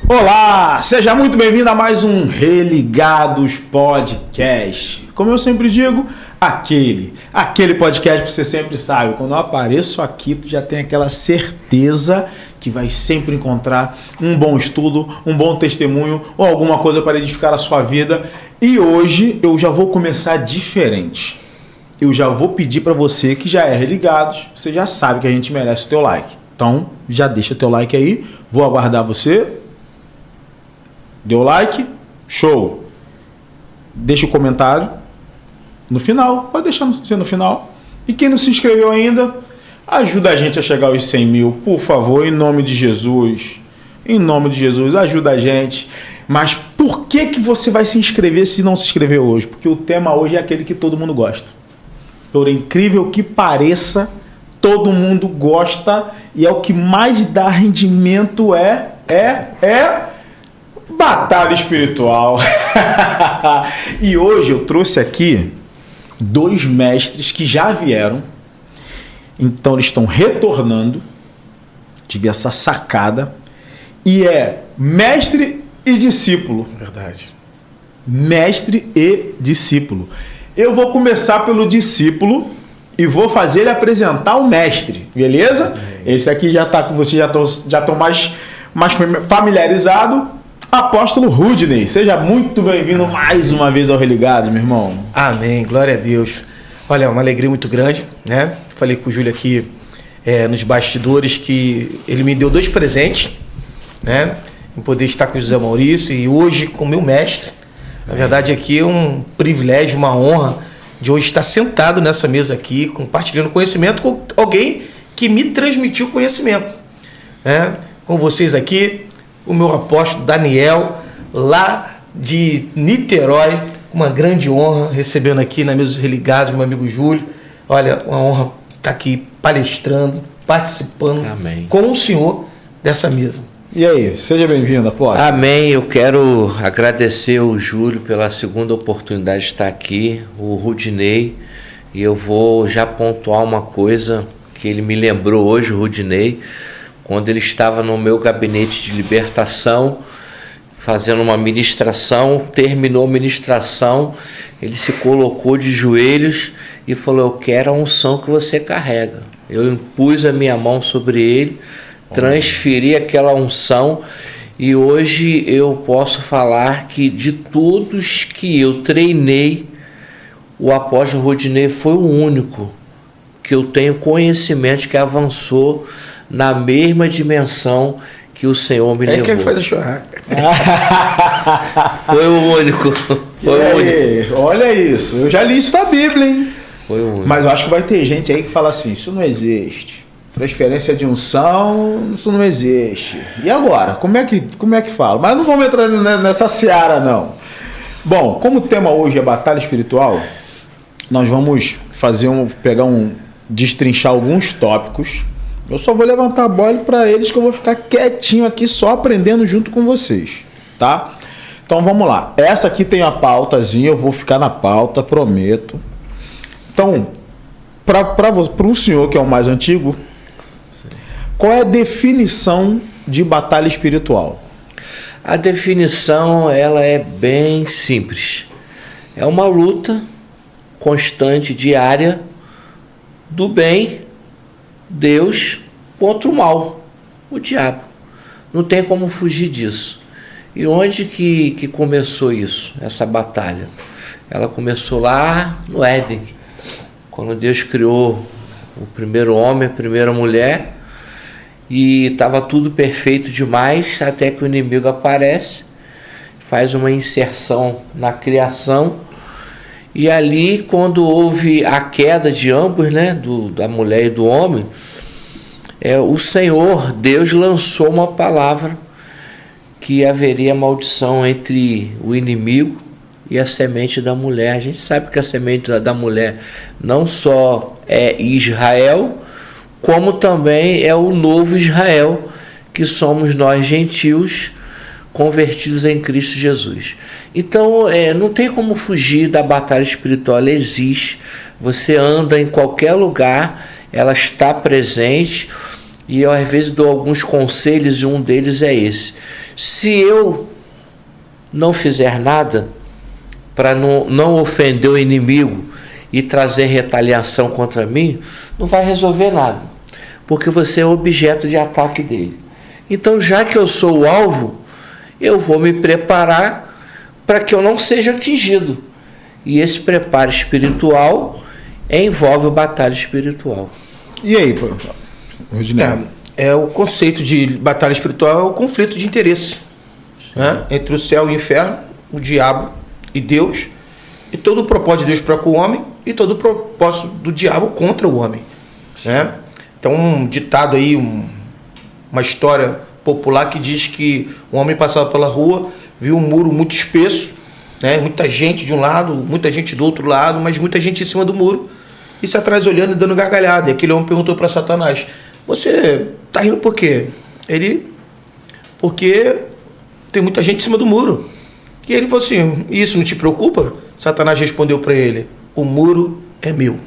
Olá, seja muito bem-vindo a mais um Religados Podcast. Como eu sempre digo, aquele podcast que você sempre sabe, quando eu apareço aqui, tu já tem aquela certeza que vai sempre encontrar um bom estudo, um bom testemunho ou alguma coisa para edificar a sua vida. E hoje eu já vou começar diferente. Eu já vou pedir para você que já é Religados, você já sabe que a gente merece o teu like. Então, já deixa teu like aí, vou aguardar você. Deu like? Show! Deixa o comentário no final, pode deixar no final. E quem não se inscreveu ainda, ajuda a gente a chegar aos 100 mil, por favor, em nome de Jesus. Em nome de Jesus, ajuda a gente. Mas por que você vai se inscrever se não se inscreveu hoje? Porque o tema hoje é aquele que todo mundo gosta. Por incrível que pareça, todo mundo gosta e é o que mais dá rendimento batalha espiritual. E hoje eu trouxe aqui dois mestres que já vieram, então eles estão retornando. Tive essa sacada e é mestre e discípulo. Verdade. Mestre e discípulo. Eu vou começar pelo discípulo e vou fazer ele apresentar o mestre, beleza? Esse aqui já está com você, já tô mais familiarizado. Apóstolo Rudney, seja muito bem-vindo mais uma vez ao Religados, meu irmão. Amém, glória a Deus. Olha, uma alegria muito grande, né? Falei com o Júlio aqui nos bastidores que ele me deu 2 presentes, né? Em poder estar com o José Maurício e hoje com o meu mestre. Na verdade, aqui é um privilégio, uma honra de hoje estar sentado nessa mesa aqui, compartilhando conhecimento com alguém que me transmitiu conhecimento, né? Com vocês aqui, o meu apóstolo Daniel, lá de Niterói, uma grande honra, recebendo aqui na mesa dos Religados, meu amigo Júlio. Olha, uma honra estar aqui palestrando, participando. Amém. Com o senhor dessa mesa. E aí, seja bem-vindo, apóstolo. Amém, eu quero agradecer o Júlio pela segunda oportunidade de estar aqui, o Rudney, e eu vou já pontuar uma coisa que ele me lembrou hoje, o Rudney, quando ele estava no meu gabinete de libertação, fazendo uma ministração, terminou a ministração, ele se colocou de joelhos e falou: eu quero a unção que você carrega. Eu impus a minha mão sobre ele, transferi aquela unção e hoje eu posso falar que de todos que eu treinei, o apóstolo Rudney foi o único que eu tenho conhecimento que avançou na mesma dimensão que o Senhor me levou. É quem faz chorar. Foi o único. Foi o único. Olha isso. Eu já li isso na Bíblia, hein? Foi o único. Mas eu acho que vai ter gente aí que fala assim: isso não existe. Transferência de unção, isso não existe. E agora? Como é que fala? Mas não vamos entrar nessa seara, não. Bom, como o tema hoje é batalha espiritual, nós vamos destrinchar alguns tópicos. Eu só vou levantar a bola para eles que eu vou ficar quietinho aqui só aprendendo junto com vocês, tá? Então vamos lá. Essa aqui tem a pautazinha, eu vou ficar na pauta, prometo. Então, para o senhor que é o mais antigo, qual é a definição de batalha espiritual? A definição, ela é bem simples. É uma luta constante, diária, do bem, Deus, contra o mal, o diabo. Não tem como fugir disso. E onde que começou isso, essa batalha? Ela começou lá no Éden, quando Deus criou o primeiro homem, a primeira mulher, e estava tudo perfeito demais, até que o inimigo aparece, faz uma inserção na criação, e ali, quando houve a queda de ambos, né, da mulher e do homem, o Senhor, Deus, lançou uma palavra que haveria maldição entre o inimigo e a semente da mulher. A gente sabe que a semente da mulher não só é Israel, como também é o novo Israel, que somos nós gentios convertidos em Cristo Jesus. Então, não tem como fugir da batalha espiritual, ela existe. Você anda em qualquer lugar, ela está presente. E eu às vezes dou alguns conselhos e um deles é esse. Se eu não fizer nada para não ofender o inimigo e trazer retaliação contra mim, não vai resolver nada, porque você é objeto de ataque dele. Então, já que eu sou o alvo, eu vou me preparar para que eu não seja atingido. E esse preparo espiritual envolve batalha espiritual. E aí, Rodinei? O conceito de batalha espiritual é o conflito de interesse, né? Entre o céu e o inferno, o diabo e Deus, e todo o propósito de Deus para com o homem e todo o propósito do diabo contra o homem, né? Então, um ditado aí, uma história popular que diz que um homem passava pela rua, viu um muro muito espesso, né? Muita gente de um lado, muita gente do outro lado, mas muita gente em cima do muro, e se atrás olhando e dando gargalhada. E aquele homem perguntou para Satanás: você está rindo por quê? Porque tem muita gente em cima do muro. E ele falou assim: isso não te preocupa? Satanás respondeu para ele: o muro é meu.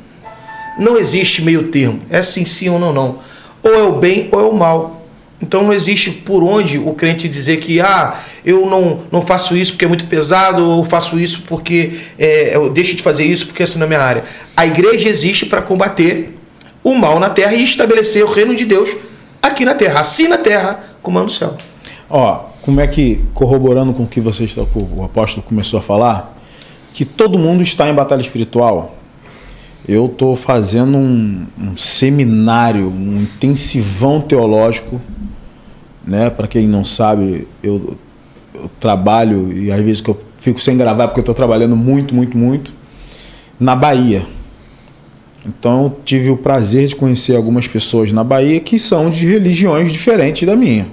Não existe meio termo, é sim ou não. Ou é o bem ou é o mal. Então não existe por onde o crente dizer que eu não faço isso porque é muito pesado, ou faço isso porque eu deixo de fazer isso porque essa não é minha área. A igreja existe para combater o mal na terra e estabelecer o reino de Deus aqui na terra, assim na terra como é no céu. Como é que, corroborando com o que o apóstolo começou a falar, que todo mundo está em batalha espiritual. Eu estou fazendo um seminário, um intensivão teológico, né? Para quem não sabe, eu trabalho, e às vezes que eu fico sem gravar porque eu estou trabalhando muito, na Bahia. Então eu tive o prazer de conhecer algumas pessoas na Bahia que são de religiões diferentes da minha.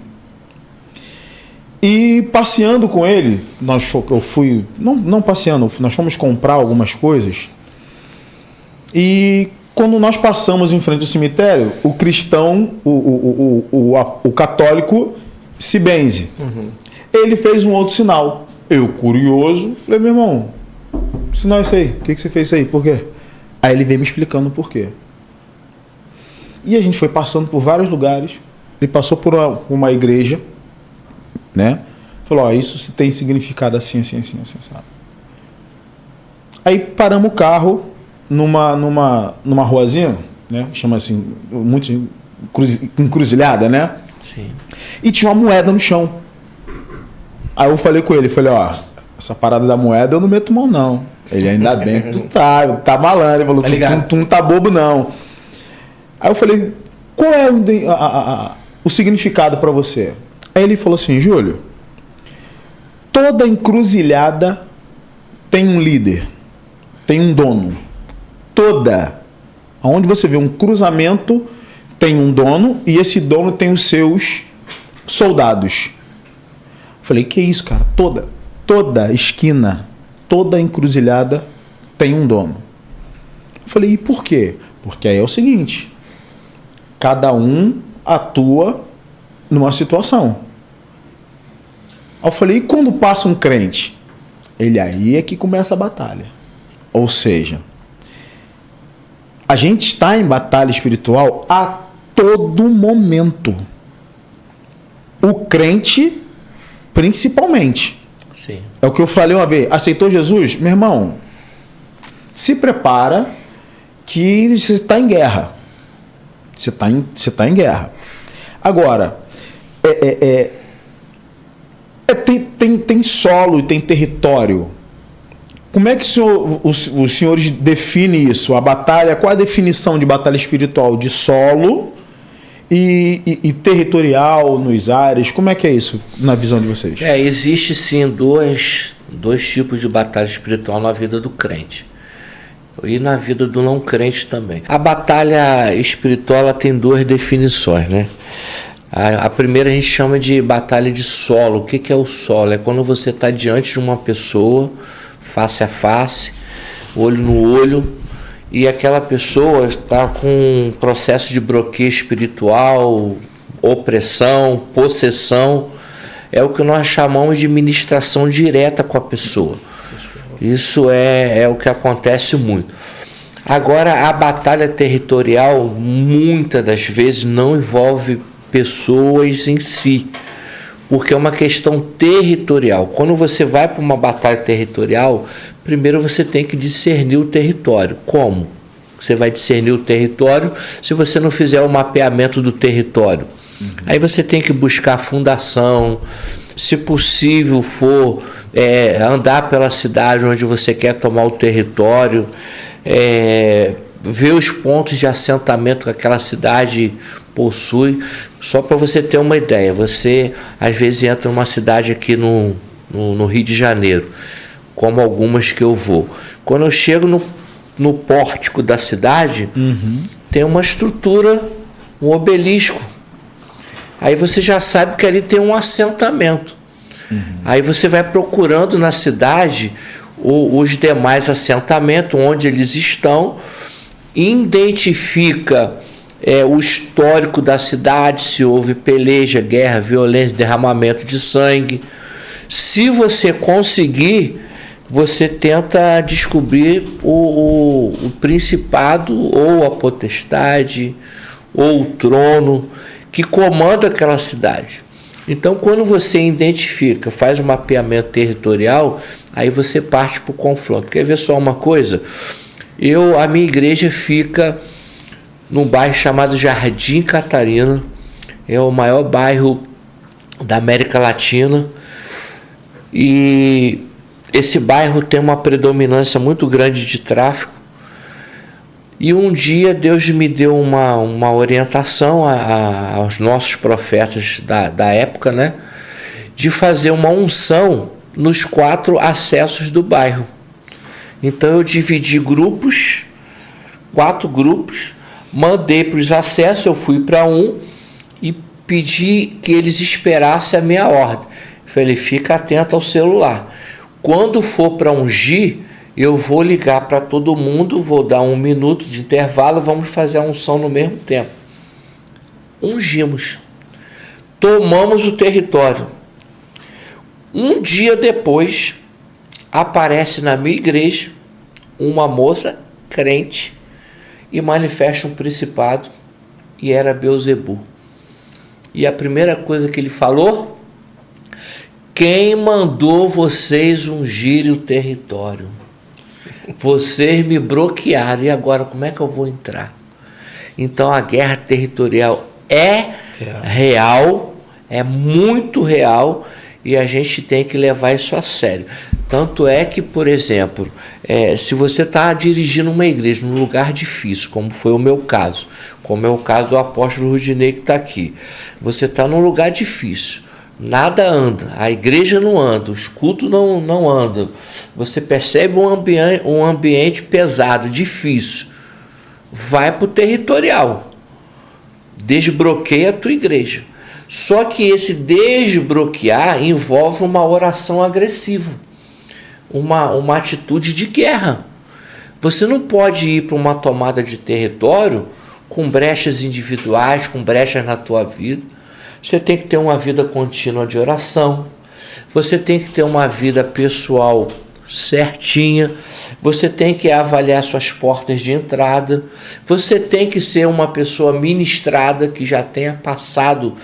E passeando com ele, nós fomos comprar algumas coisas. E quando nós passamos em frente ao cemitério, o cristão, o católico, se benze. Uhum. Ele fez um outro sinal. Eu, curioso, falei: meu irmão, que sinal é esse aí? O que você fez isso aí? Por quê? Aí ele veio me explicando por quê. E a gente foi passando por vários lugares. Ele passou por uma igreja, né? Falou: isso tem significado assim. Sabe? Aí paramos o carro numa ruazinha, né? Chama assim, muito encruzilhada, né? Sim. E tinha uma moeda no chão. Aí eu falei com ele, essa parada da moeda eu não meto mão, não. Ele: ainda bem que tu tá malandro. Ele falou: tu não tá bobo, não. Aí eu falei: qual é o significado para você? Aí ele falou assim: Júlio, toda encruzilhada tem um líder, tem um dono. Toda. Onde você vê um cruzamento, tem um dono, e esse dono tem os seus soldados. Falei: que isso, cara? Toda esquina, toda encruzilhada tem um dono. Falei: e por quê? Porque aí é o seguinte: cada um atua numa situação. Aí eu falei: e quando passa um crente? Ele: aí é que começa a batalha. Ou seja, a gente está em batalha espiritual a todo momento. O crente, principalmente. Sim. É o que eu falei uma vez. Aceitou Jesus? Meu irmão, se prepara que você está em guerra. Você está em guerra. Agora, tem solo e tem território. Como é que os senhores definem isso? A batalha, qual a definição de batalha espiritual? De solo e territorial nos ares? Como é que é isso na visão de vocês? Existe sim dois tipos de batalha espiritual na vida do crente e na vida do não crente também. A batalha espiritual ela tem duas definições, né? A primeira a gente chama de batalha de solo. O que é o solo? É quando você está diante de uma pessoa, face a face, olho no olho, e aquela pessoa está com um processo de bloqueio espiritual, opressão, possessão. É o que nós chamamos de ministração direta com a pessoa. Isso é o que acontece muito. Agora, a batalha territorial, muitas das vezes, não envolve pessoas em si, porque é uma questão territorial. Quando você vai para uma batalha territorial, primeiro você tem que discernir o território. Como? Você vai discernir o território se você não fizer o mapeamento do território. Aí você tem que buscar fundação, se possível for andar pela cidade onde você quer tomar o território, ver os pontos de assentamento que aquela cidade possui. Só para você ter uma ideia, você às vezes entra numa cidade aqui no Rio de Janeiro, como algumas que eu vou. Quando eu chego no pórtico da cidade, tem uma estrutura, um obelisco. Aí você já sabe que ali tem um assentamento. Aí você vai procurando na cidade os demais assentamentos, onde eles estão, identifica o histórico da cidade, se houve peleja, guerra, violência, derramamento de sangue. Se você conseguir, você tenta descobrir o principado ou a potestade ou o trono que comanda aquela cidade. Então, quando você identifica, faz um mapeamento territorial, aí você parte para o confronto. Quer ver só uma coisa? A minha igreja fica num bairro chamado Jardim Catarina, é o maior bairro da América Latina, e esse bairro tem uma predominância muito grande de tráfico. E um dia Deus me deu uma orientação aos nossos profetas da época, né? De fazer uma unção nos 4 acessos do bairro. Então eu dividi 4 grupos, mandei para os acessos, eu fui para um e pedi que eles esperassem a minha ordem. Falei, fica atento ao celular. Quando for para ungir, eu vou ligar para todo mundo, vou dar 1 minuto de intervalo, vamos fazer a unção no mesmo tempo. Ungimos. Tomamos o território. Um dia depois, aparece na minha igreja uma moça crente e manifesta um principado, e era Beelzebu. E a primeira coisa que ele falou: quem mandou vocês ungirem o território? Vocês me bloquearam, e agora como é que eu vou entrar? Então a guerra territorial é real, é muito real, e a gente tem que levar isso a sério. Tanto é que, por exemplo, se você está dirigindo uma igreja num lugar difícil, como foi o meu caso, como é o caso do apóstolo Rudinei que está aqui, você está num lugar difícil, nada anda, a igreja não anda, os cultos não andam, você percebe um ambiente pesado, difícil, vai para o territorial, desbloqueia a tua igreja. Só que esse desbloquear envolve uma oração agressiva, uma atitude de guerra. Você não pode ir para uma tomada de território com brechas individuais, com brechas na tua vida. Você tem que ter uma vida contínua de oração, você tem que ter uma vida pessoal certinha, você tem que avaliar suas portas de entrada, você tem que ser uma pessoa ministrada, que já tenha passado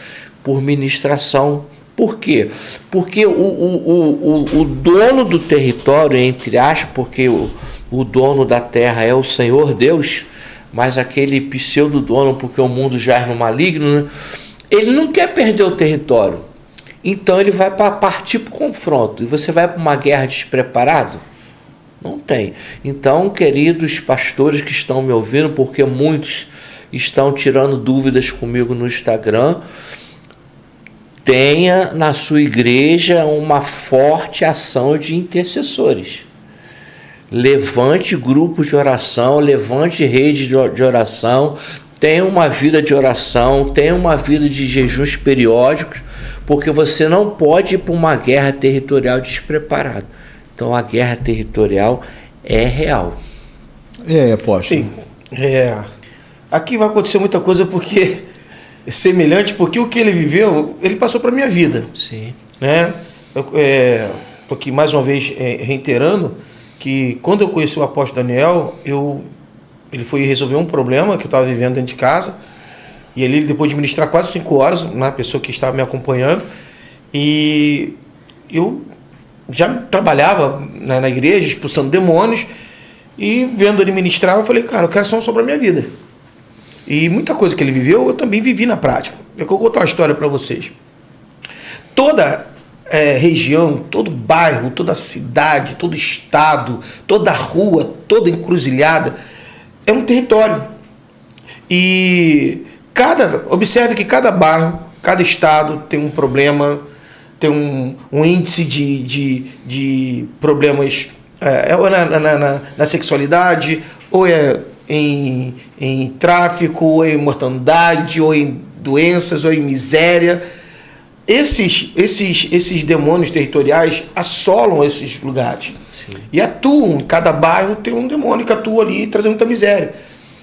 por ministração. Por quê? Porque o dono do território, entre aspas, porque o dono da terra é o Senhor Deus, mas aquele pseudo-dono, porque o mundo jaz no maligno, né? Ele não quer perder o território. Então ele vai partir para o confronto. E você vai para uma guerra despreparado? Não tem. Então, queridos pastores que estão me ouvindo, porque muitos estão tirando dúvidas comigo no Instagram, tenha na sua igreja uma forte ação de intercessores. Levante grupos de oração, levante rede de oração, tenha uma vida de oração, tenha uma vida de jejuns periódicos, porque você não pode ir para uma guerra territorial despreparado. Então a guerra territorial é real. E aí, apóstolo? Sim. Aqui vai acontecer muita coisa porque é semelhante, porque o que ele viveu, ele passou para a minha vida. Sim. Né? Porque, mais uma vez, reiterando, que quando eu conheci o apóstolo Daniel, eu ele foi resolver um problema que eu estava vivendo dentro de casa. E ali, depois de ministrar quase 5 horas, uma pessoa que estava me acompanhando, e eu já trabalhava na igreja, expulsando demônios, e vendo ele ministrar, eu falei, cara, eu quero só sobre a minha vida. E muita coisa que ele viveu, eu também vivi na prática. Eu vou contar uma história para vocês. Toda região, todo bairro, toda cidade, todo estado, toda rua, toda encruzilhada é um território. E observe que cada bairro, cada estado tem um problema, tem um índice de problemas ou na sexualidade, ou em tráfico, ou em mortandade, ou em doenças, ou em miséria. Esses demônios territoriais assolam esses lugares. Sim. E atuam, em cada bairro tem um demônio que atua ali trazendo muita miséria.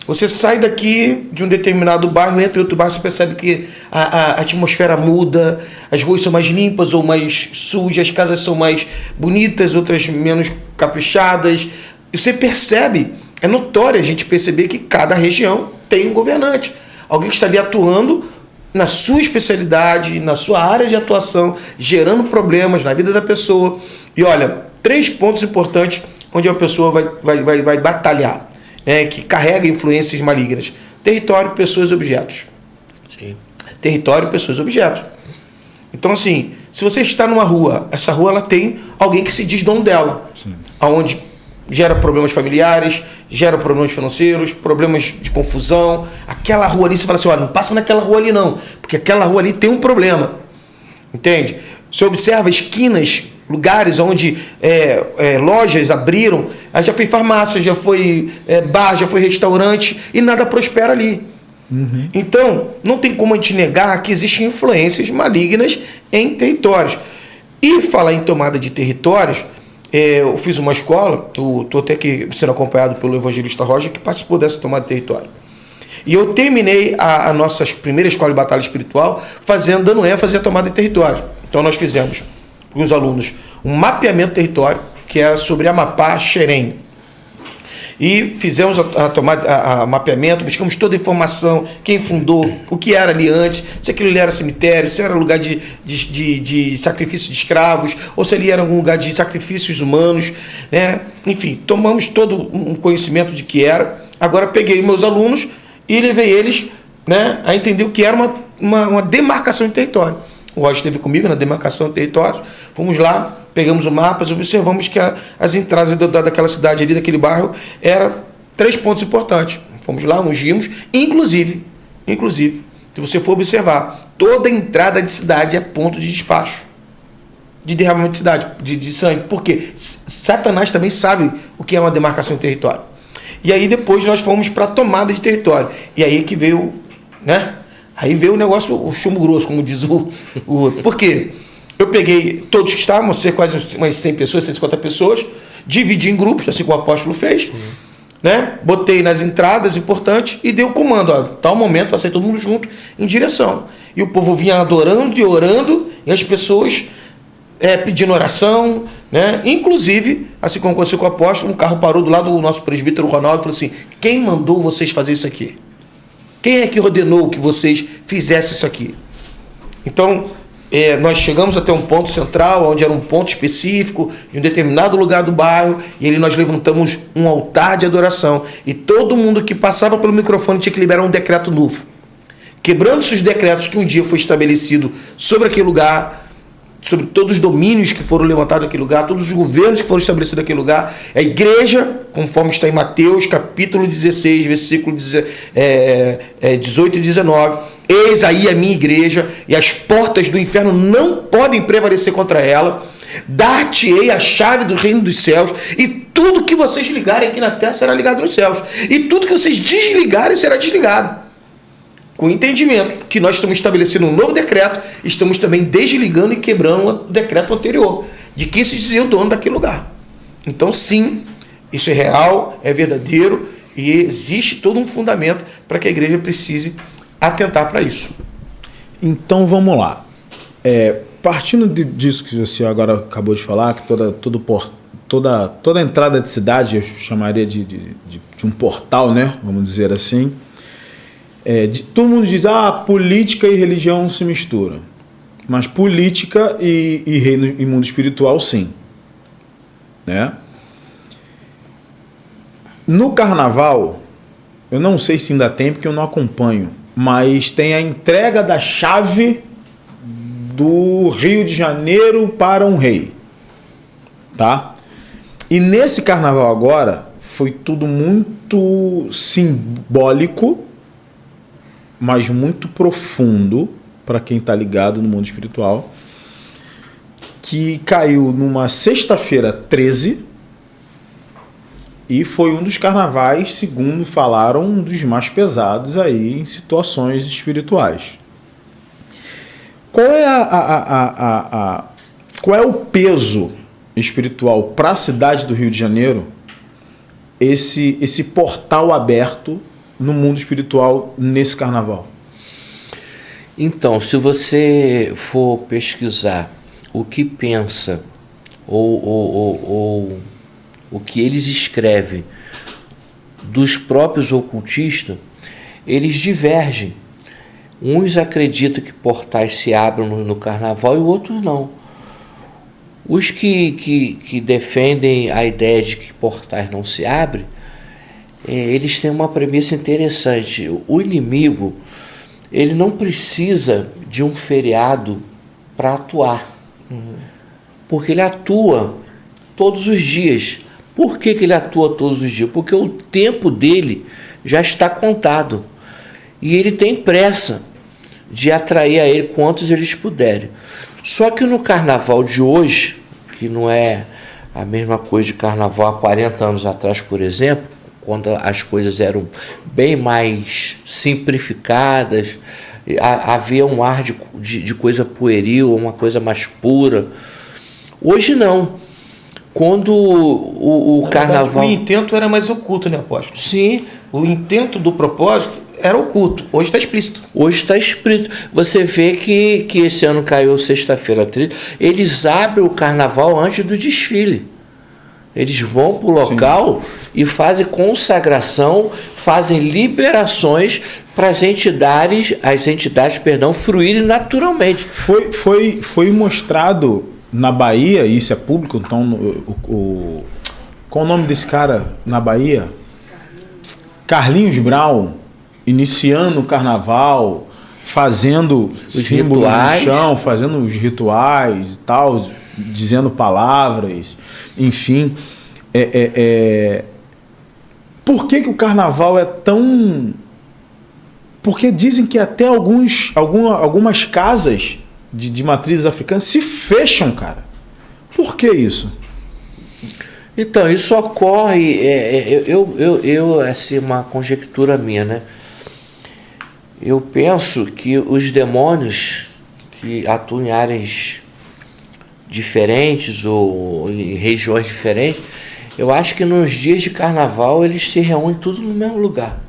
Você sai daqui de um determinado bairro, entra em outro bairro, você percebe que a atmosfera muda, as ruas são mais limpas ou mais sujas, as casas são mais bonitas, outras menos caprichadas. E você percebe, é notório a gente perceber que cada região tem um governante. Alguém que está ali atuando na sua especialidade, na sua área de atuação, gerando problemas na vida da pessoa. E olha, 3 pontos importantes onde a pessoa vai batalhar. Que carrega influências malignas. Território, pessoas e objetos. Sim. Território, pessoas e objetos. Então, assim, se você está numa rua, essa rua ela tem alguém que se diz dono dela. Sim. Onde gera problemas familiares, gera problemas financeiros, problemas de confusão. Aquela rua ali, você fala assim, olha, não passa naquela rua ali não, porque aquela rua ali tem um problema. Entende? Você observa esquinas, lugares onde lojas abriram, já foi farmácia, já foi bar, já foi restaurante, e nada prospera ali. Uhum. Então, não tem como a gente negar que existem influências malignas em territórios. E falar em tomada de territórios, eu fiz uma escola, estou até aqui sendo acompanhado pelo evangelista Roger, que participou dessa tomada de território. E eu terminei a nossa primeira escola de batalha espiritual dando ênfase à tomada de território. Então nós fizemos para os alunos um mapeamento do território, que era sobre Amapá, Xerém. E fizemos a mapeamento, buscamos toda a informação, quem fundou, o que era ali antes, se aquilo ali era cemitério, se era lugar de sacrifício de escravos, ou se ali era algum lugar de sacrifícios humanos, né? Enfim, tomamos todo um conhecimento de que era. Agora peguei meus alunos e levei eles, né, a entender o que era uma demarcação de território. O Roger esteve comigo na demarcação de territórios, fomos lá, pegamos o mapa, observamos que as entradas daquela cidade ali, daquele bairro, eram 3 pontos importantes. Fomos lá, ungimos, inclusive, se você for observar, toda entrada de cidade é ponto de despacho, de derramamento de cidade, de sangue. Por quê? Satanás também sabe o que é uma demarcação de território. E aí depois nós fomos para a tomada de território. E aí que veio, né? Aí veio o negócio, o chumbo grosso, como diz o outro. Por quê? Eu peguei todos que estavam, quase umas 100 pessoas, 150 pessoas, dividi em grupos, assim como o apóstolo fez, né? Botei nas entradas importantes e dei o comando. Ó, tal momento vai sair todo mundo junto em direção. E o povo vinha adorando e orando, e as pessoas pedindo oração, né? Inclusive, assim como aconteceu com o apóstolo, um carro parou do lado do nosso presbítero Ronaldo e falou assim, quem mandou vocês fazer isso aqui? Quem é que ordenou que vocês fizessem isso aqui? Então, nós chegamos até um ponto central, onde era um ponto específico, de um determinado lugar do bairro, e ali nós levantamos um altar de adoração. E todo mundo que passava pelo microfone tinha que liberar um decreto novo. Quebrando-se os decretos que um dia foi estabelecido sobre aquele lugar, sobre todos os domínios que foram levantados naquele lugar, todos os governos que foram estabelecidos naquele lugar. A igreja, conforme está em Mateus, capítulo 16, versículo 18 e 19, eis aí a minha igreja, e as portas do inferno não podem prevalecer contra ela. Dar-te-ei a chave do reino dos céus, e tudo que vocês ligarem aqui na terra será ligado nos céus, e tudo que vocês desligarem será desligado. Com o entendimento que nós estamos estabelecendo um novo decreto, estamos também desligando e quebrando o decreto anterior, de quem se dizia o dono daquele lugar. Então, sim, isso é real, é verdadeiro, e existe todo um fundamento para que a igreja precise atentar para isso. Então, vamos lá. Partindo disso que você agora acabou de falar, que todo toda a entrada de cidade, eu chamaria de um portal, né? Vamos dizer assim. Todo mundo diz, política e religião se misturam. Mas política e reino e mundo espiritual, sim. Né? No carnaval, eu não sei se ainda tem, porque eu não acompanho, mas tem a entrega da chave do Rio de Janeiro para um rei. Tá? E nesse carnaval agora, foi tudo muito simbólico, mas muito profundo, para quem está ligado no mundo espiritual, que caiu numa sexta-feira 13 e foi um dos carnavais, segundo falaram, um dos mais pesados aí em situações espirituais. Qual é o peso espiritual para a cidade do Rio de Janeiro, esse portal aberto no mundo espiritual nesse carnaval? Então, se você for pesquisar o que pensa ou o que eles escrevem dos próprios ocultistas, eles divergem. Uns acreditam que portais se abrem no carnaval e outros não. Os que defendem a ideia de que portais não se abrem, eles têm uma premissa interessante. O inimigo, ele não precisa de um feriado para atuar. Porque ele atua todos os dias. Por que ele atua todos os dias? Porque o tempo dele já está contado. E ele tem pressa de atrair a ele quantos eles puderem. Só que no carnaval de hoje, que não é a mesma coisa de carnaval há 40 anos atrás, por exemplo, quando as coisas eram bem mais simplificadas, havia um ar de coisa pueril, uma coisa mais pura. Hoje não. Quando o carnaval... O intento era mais oculto, né, apóstolo? Sim. O intento do propósito era oculto. Hoje está explícito. Hoje está explícito. Você vê que esse ano caiu sexta-feira 30. Eles abrem o carnaval antes do desfile. Eles vão para o local e fazem consagração, fazem liberações para as entidades fruírem naturalmente. Foi mostrado na Bahia, e isso é público, então qual o nome desse cara na Bahia? Carlinhos Brown, iniciando o carnaval, fazendo os símbolos rituais no chão, fazendo os rituais e tal, dizendo palavras, enfim. Por que o carnaval é tão... Porque dizem que até algumas casas de matrizes africanas se fecham, cara. Por que isso? Então, isso ocorre... assim, uma conjectura minha, né? Eu penso que os demônios que atuam em áreas diferentes ou em regiões diferentes, eu acho que nos dias de carnaval eles se reúnem tudo no mesmo lugar,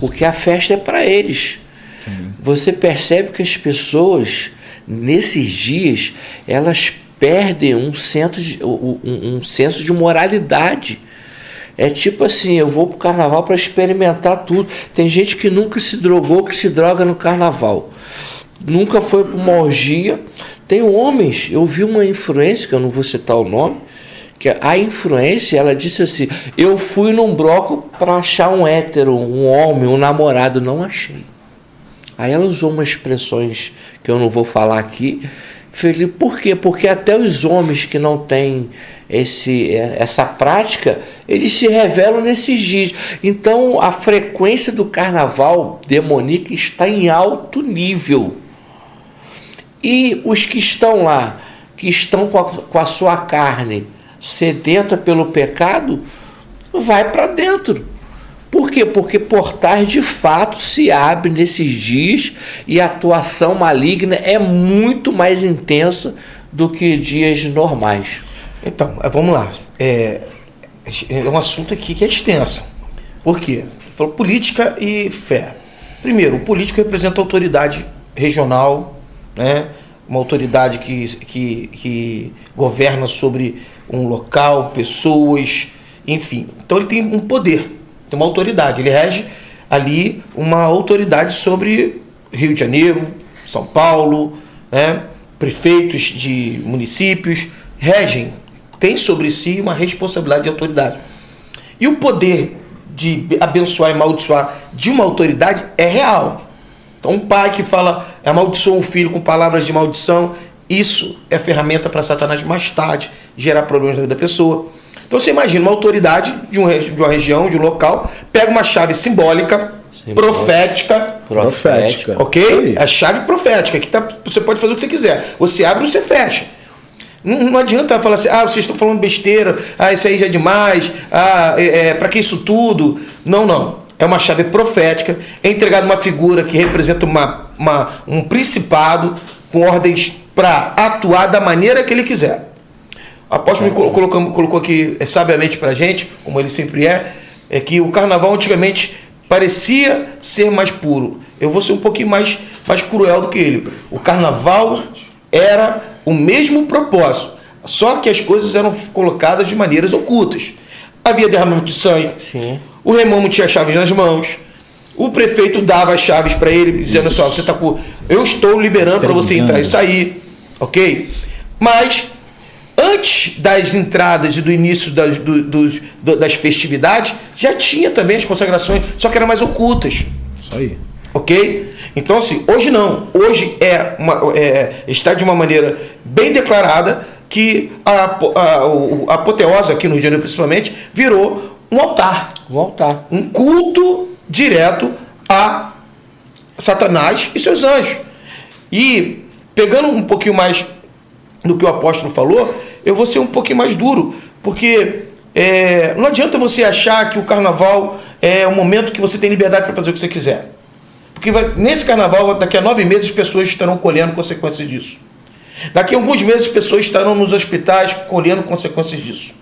porque a festa é para eles. Você percebe que as pessoas nesses dias elas perdem um senso de moralidade. É tipo assim, eu vou pro carnaval para experimentar tudo. Tem gente que nunca se drogou, que se droga no carnaval, nunca foi para uma orgia. Tem homens, eu vi uma influência, que eu não vou citar o nome, que a influência, ela disse assim: eu fui num bloco para achar um hétero, um homem, um namorado, não achei. Aí ela usou umas expressões que eu não vou falar aqui. Falei, por quê? Porque até os homens que não têm essa prática, eles se revelam nesses dias. Então a frequência do carnaval demoníaco está em alto nível. E os que estão lá, que estão com a sua carne sedenta pelo pecado, vai para dentro. Por quê? Porque portais de fato se abrem nesses dias e a atuação maligna é muito mais intensa do que dias normais. Então, vamos lá. É um assunto aqui que é extenso. Por quê? Você falou política e fé. Primeiro, o político representa a autoridade regional, né? uma autoridade que governa sobre um local, pessoas, enfim. Então ele tem um poder, tem uma autoridade, ele rege ali uma autoridade sobre Rio de Janeiro, São Paulo, né? Prefeitos de municípios, regem, tem sobre si uma responsabilidade de autoridade. E o poder de abençoar e amaldiçoar de uma autoridade é real. Então um pai que fala, amaldiçoa um filho com palavras de maldição, isso é ferramenta para Satanás mais tarde gerar problemas na vida da pessoa. Então você imagina uma autoridade de uma região, de um local, pega uma chave simbólica, profética, ok? A chave profética, que você pode fazer o que você quiser. Você abre ou você fecha. Não adianta falar assim, vocês estão falando besteira, isso aí já é demais, para que isso tudo? Não. É uma chave profética, é entregada uma figura que representa um principado com ordens para atuar da maneira que ele quiser. O apóstolo colocou aqui sabiamente para a gente, como ele sempre é que o carnaval antigamente parecia ser mais puro. Eu vou ser um pouquinho mais cruel do que ele. O carnaval era o mesmo propósito, só que as coisas eram colocadas de maneiras ocultas. Havia derramamento de sangue. Sim. O rei Momo tinha chaves nas mãos. O prefeito dava as chaves para ele, dizendo assim, você tá com... eu estou liberando para você entrar e sair. Ok? Mas, antes das entradas e do início das festividades, já tinha também as consagrações, só que eram mais ocultas. Isso aí. Ok? Então, assim, hoje não. Hoje está de uma maneira bem declarada que a apoteose, aqui no Rio de Janeiro principalmente, virou um altar. Um culto direto a Satanás e seus anjos. E, pegando um pouquinho mais do que o apóstolo falou, eu vou ser um pouquinho mais duro, porque não adianta você achar que o carnaval é o momento que você tem liberdade para fazer o que você quiser. Porque nesse carnaval, daqui a 9 meses, as pessoas estarão colhendo consequências disso. Daqui a alguns meses, as pessoas estarão nos hospitais colhendo consequências disso.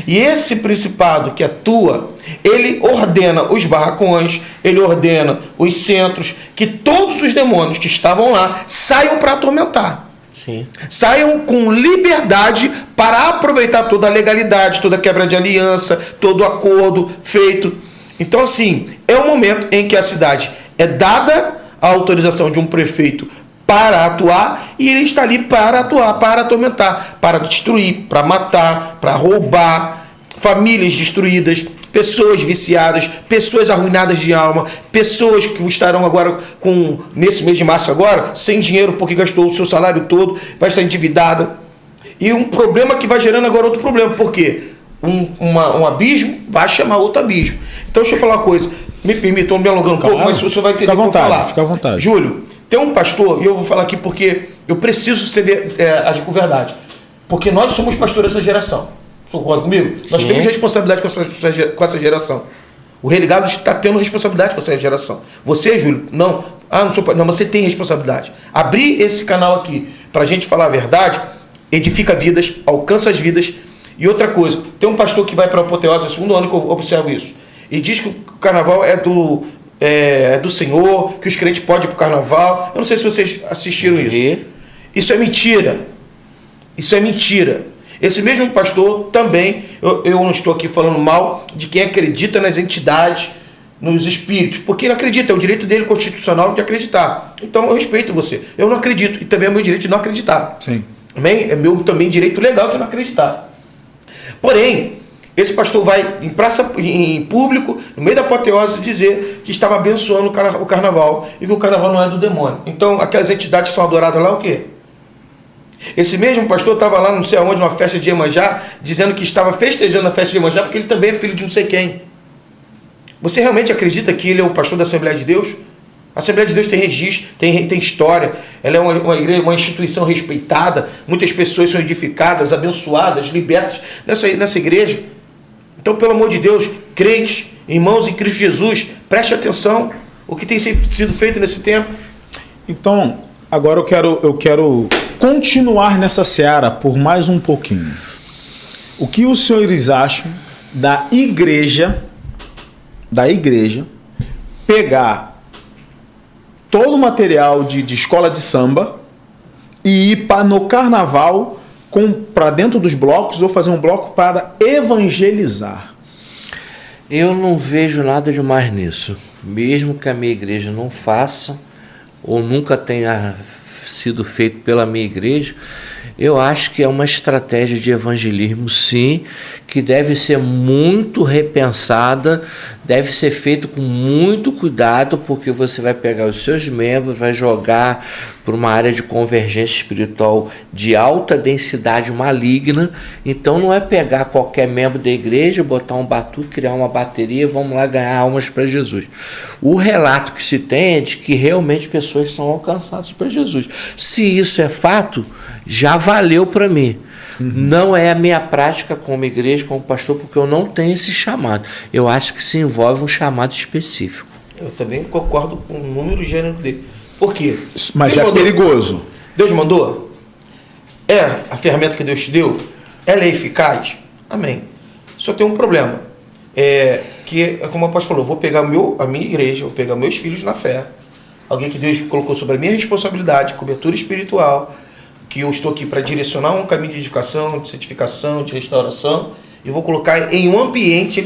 E esse principado que atua, ele ordena os barracões, ele ordena os centros, que todos os demônios que estavam lá saiam para atormentar. Sim. Saiam com liberdade para aproveitar toda a legalidade, toda a quebra de aliança, todo o acordo feito. Então, assim, é um momento em que a cidade é dada a autorização de um prefeito para atuar, e ele está ali para atuar, para atormentar, para destruir, para matar, para roubar, famílias destruídas, pessoas viciadas, pessoas arruinadas de alma, pessoas que estarão agora, nesse mês de março agora, sem dinheiro porque gastou o seu salário todo, vai estar endividada. E um problema que vai gerando agora outro problema. Por quê? Um abismo vai chamar outro abismo. Então deixa eu falar uma coisa. Me permitam, me alongando um pouco, mas o senhor vai entender o que eu vou falar. Fica à vontade. Júlio, tem um pastor, e eu vou falar aqui porque eu preciso agir com verdade. Porque nós somos pastores dessa geração. Você concorda comigo? Sim. Nós temos responsabilidade com essa geração. O religado está tendo responsabilidade com essa geração. Você, Júlio, não sou pastor. Não, você tem responsabilidade. Abrir esse canal aqui para a gente falar a verdade, edifica vidas, alcança as vidas. E outra coisa, tem um pastor que vai para a apoteose, é o segundo ano que eu observo isso, e diz que o carnaval é do Senhor, que os crentes podem ir para o carnaval. Eu não sei se vocês assistiram isso. Isso é mentira. Isso é mentira. Esse mesmo pastor também, eu não estou aqui falando mal de quem acredita nas entidades, nos espíritos, porque ele acredita, é o direito dele constitucional de acreditar. Então eu respeito você. Eu não acredito, e também é meu direito de não acreditar. Sim. Amém? É meu também direito legal de não acreditar. Porém, esse pastor vai em público, no meio da apoteose, dizer que estava abençoando o carnaval e que o carnaval não é do demônio. Então, aquelas entidades que são adoradas lá, o quê? Esse mesmo pastor estava lá, não sei aonde, numa festa de Iemanjá, dizendo que estava festejando a festa de Iemanjá porque ele também é filho de não sei quem. Você realmente acredita que ele é o pastor da Assembleia de Deus? A Assembleia de Deus tem registro, tem história, ela é uma igreja, uma instituição respeitada, muitas pessoas são edificadas, abençoadas, libertas nessa igreja. Então, pelo amor de Deus, crentes, irmãos em Cristo Jesus, preste atenção o que tem sido feito nesse tempo. Então, agora eu quero continuar nessa seara por mais um pouquinho. O que os senhores acham da igreja pegar todo o material de escola de samba e ir no carnaval para dentro dos blocos ou fazer um bloco para evangelizar? Eu não vejo nada demais nisso. Mesmo que a minha igreja não faça, ou nunca tenha sido feito pela minha igreja, eu acho que é uma estratégia de evangelismo, sim, que deve ser muito repensada, deve ser feito com muito cuidado, porque você vai pegar os seus membros, vai jogar para uma área de convergência espiritual de alta densidade maligna. Então não é pegar qualquer membro da igreja, botar um batuque, criar uma bateria, vamos lá ganhar almas para Jesus. O relato que se tem é de que realmente pessoas são alcançadas para Jesus. Se isso é fato, já valeu para mim. Não é a minha prática como igreja, como pastor, porque eu não tenho esse chamado. Eu acho que se envolve um chamado específico. Eu também concordo com o número e gênero dele. Por quê? Mas Deus é perigoso. Deus mandou? É a ferramenta que Deus te deu? Ela é eficaz? Amém. Só tem um problema. Que, como o apóstolo falou, eu vou pegar a minha igreja, vou pegar meus filhos na fé. Alguém que Deus colocou sobre a minha responsabilidade, cobertura espiritual, que eu estou aqui para direcionar um caminho de edificação, de santificação, de restauração, e vou colocar em um ambiente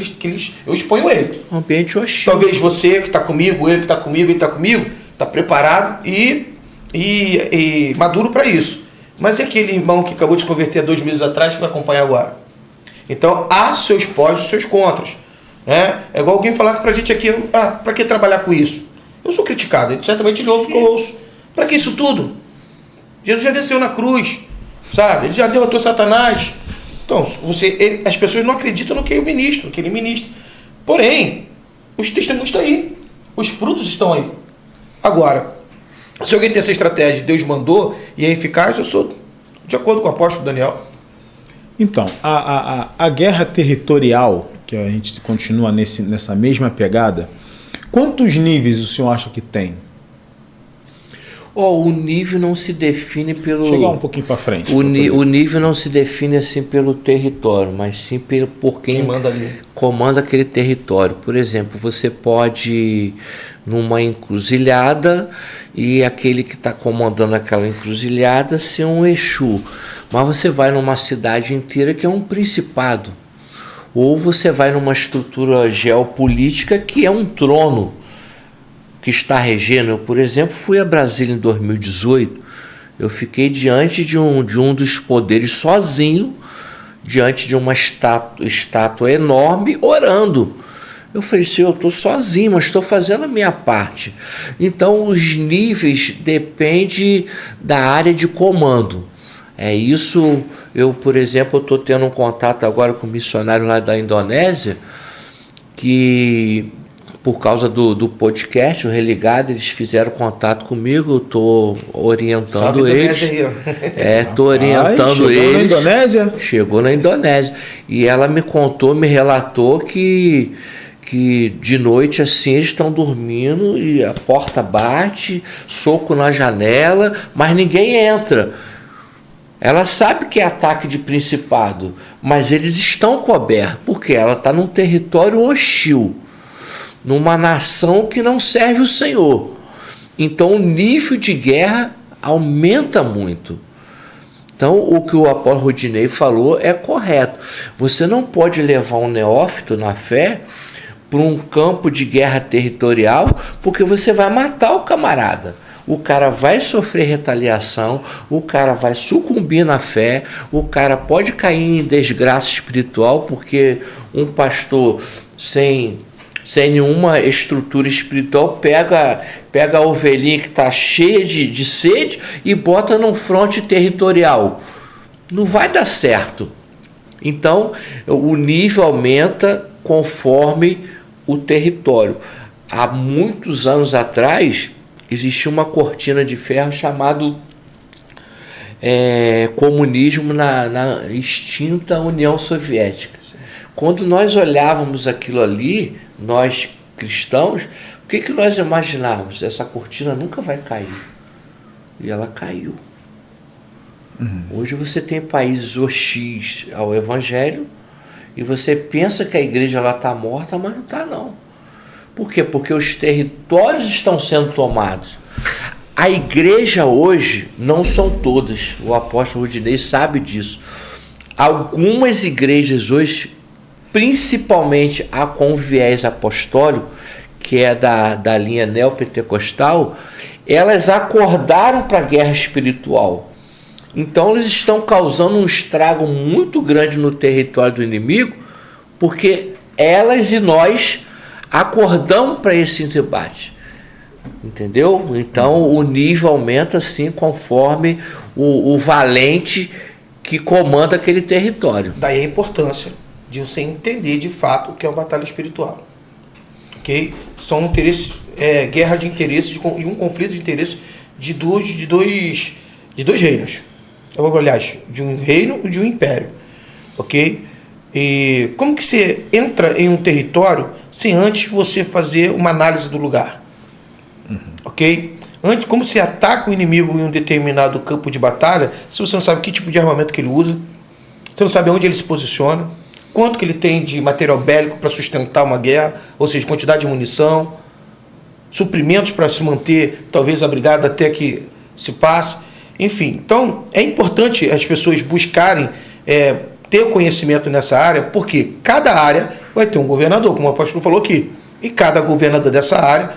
eu exponho ele. Um ambiente hostil. Talvez você que está comigo, ele que está comigo, ele está comigo, está preparado e maduro para isso. Mas e aquele irmão que acabou de se converter há 2 meses atrás que vai acompanhar agora? Então, há seus pós e seus contras. Né? É igual alguém falar para a gente aqui, para que trabalhar com isso? Eu sou criticado, certamente ele ouve o que eu ouço. Para que isso tudo? Jesus já desceu na cruz, sabe? Ele já derrotou Satanás. Então, as pessoas não acreditam no que eu ministro, no que ele ministra. Porém, os testemunhos estão aí. Os frutos estão aí. Agora, se alguém tem essa estratégia, Deus mandou e é eficaz, eu sou de acordo com o apóstolo Daniel. Então, a guerra territorial, que a gente continua nessa mesma pegada, quantos níveis o senhor acha que tem? O nível não se define pelo... Chegar um pouquinho para frente. O nível não se define assim pelo território, mas sim por quem manda ali. Comanda aquele território. Por exemplo, você pode ir numa encruzilhada e aquele que está comandando aquela encruzilhada ser um Exu. Mas você vai numa cidade inteira que é um principado. Ou você vai numa estrutura geopolítica que é um trono que está regendo. Eu, por exemplo, fui a Brasília em 2018, eu fiquei diante de um dos poderes sozinho, diante de uma estátua enorme, orando. Eu falei, Senhor, eu estou sozinho, mas estou fazendo a minha parte. Então, os níveis dependem da área de comando. É isso, por exemplo, estou tendo um contato agora com um missionário lá da Indonésia, que... por causa do podcast, o Religado, eles fizeram contato comigo, eu estou orientando eles. Estou orientando eles. Chegou na Indonésia? Chegou na Indonésia. E ela me contou, me relatou que de noite assim eles estão dormindo e a porta bate, soco na janela, mas ninguém entra. Ela sabe que é ataque de principado, mas eles estão cobertos, porque ela está num território hostil, numa nação que não serve o Senhor. Então o nível de guerra aumenta muito. Então o que o apóstolo Rodinei falou é correto. Você não pode levar um neófito na fé para um campo de guerra territorial, porque você vai matar o camarada. O cara vai sofrer retaliação, o cara vai sucumbir na fé, o cara pode cair em desgraça espiritual, porque um pastor sem nenhuma estrutura espiritual pega a ovelhinha que está cheia de sede e bota num fronte territorial. Não vai dar certo. Então, o nível aumenta conforme o território. Há muitos anos atrás, existia uma cortina de ferro chamado comunismo na extinta União Soviética. Quando nós olhávamos aquilo ali, nós cristãos, o que nós imaginávamos? Essa cortina nunca vai cair. E ela caiu. Hoje você tem países hostis ao Evangelho e você pensa que a igreja está morta, mas não está não. Por quê? Porque os territórios estão sendo tomados. A igreja hoje, não são todas, o apóstolo Rudinei sabe disso. Algumas igrejas hoje, principalmente a com viés apostólico, que é da linha neopentecostal, elas acordaram para a guerra espiritual. Então eles estão causando um estrago muito grande no território do inimigo, porque elas e nós acordamos para esse debate. Entendeu? Então o nível aumenta assim conforme o valente que comanda aquele território. Daí a importância de você entender de fato o que é uma batalha espiritual. Ok? São interesses, guerra de interesses e um conflito de interesses de dois reinos. Aliás, de um reino e de um império. Ok? E como que você entra em um território sem antes você fazer uma análise do lugar? Ok? Antes, como você ataca o inimigo em um determinado campo de batalha, se você não sabe que tipo de armamento que ele usa, você não sabe onde ele se posiciona, quanto que ele tem de material bélico para sustentar uma guerra, ou seja, quantidade de munição, suprimentos para se manter, talvez, abrigado até que se passe. Enfim, então é importante as pessoas buscarem ter conhecimento nessa área, porque cada área vai ter um governador, como o apóstolo falou aqui, e cada governador dessa área,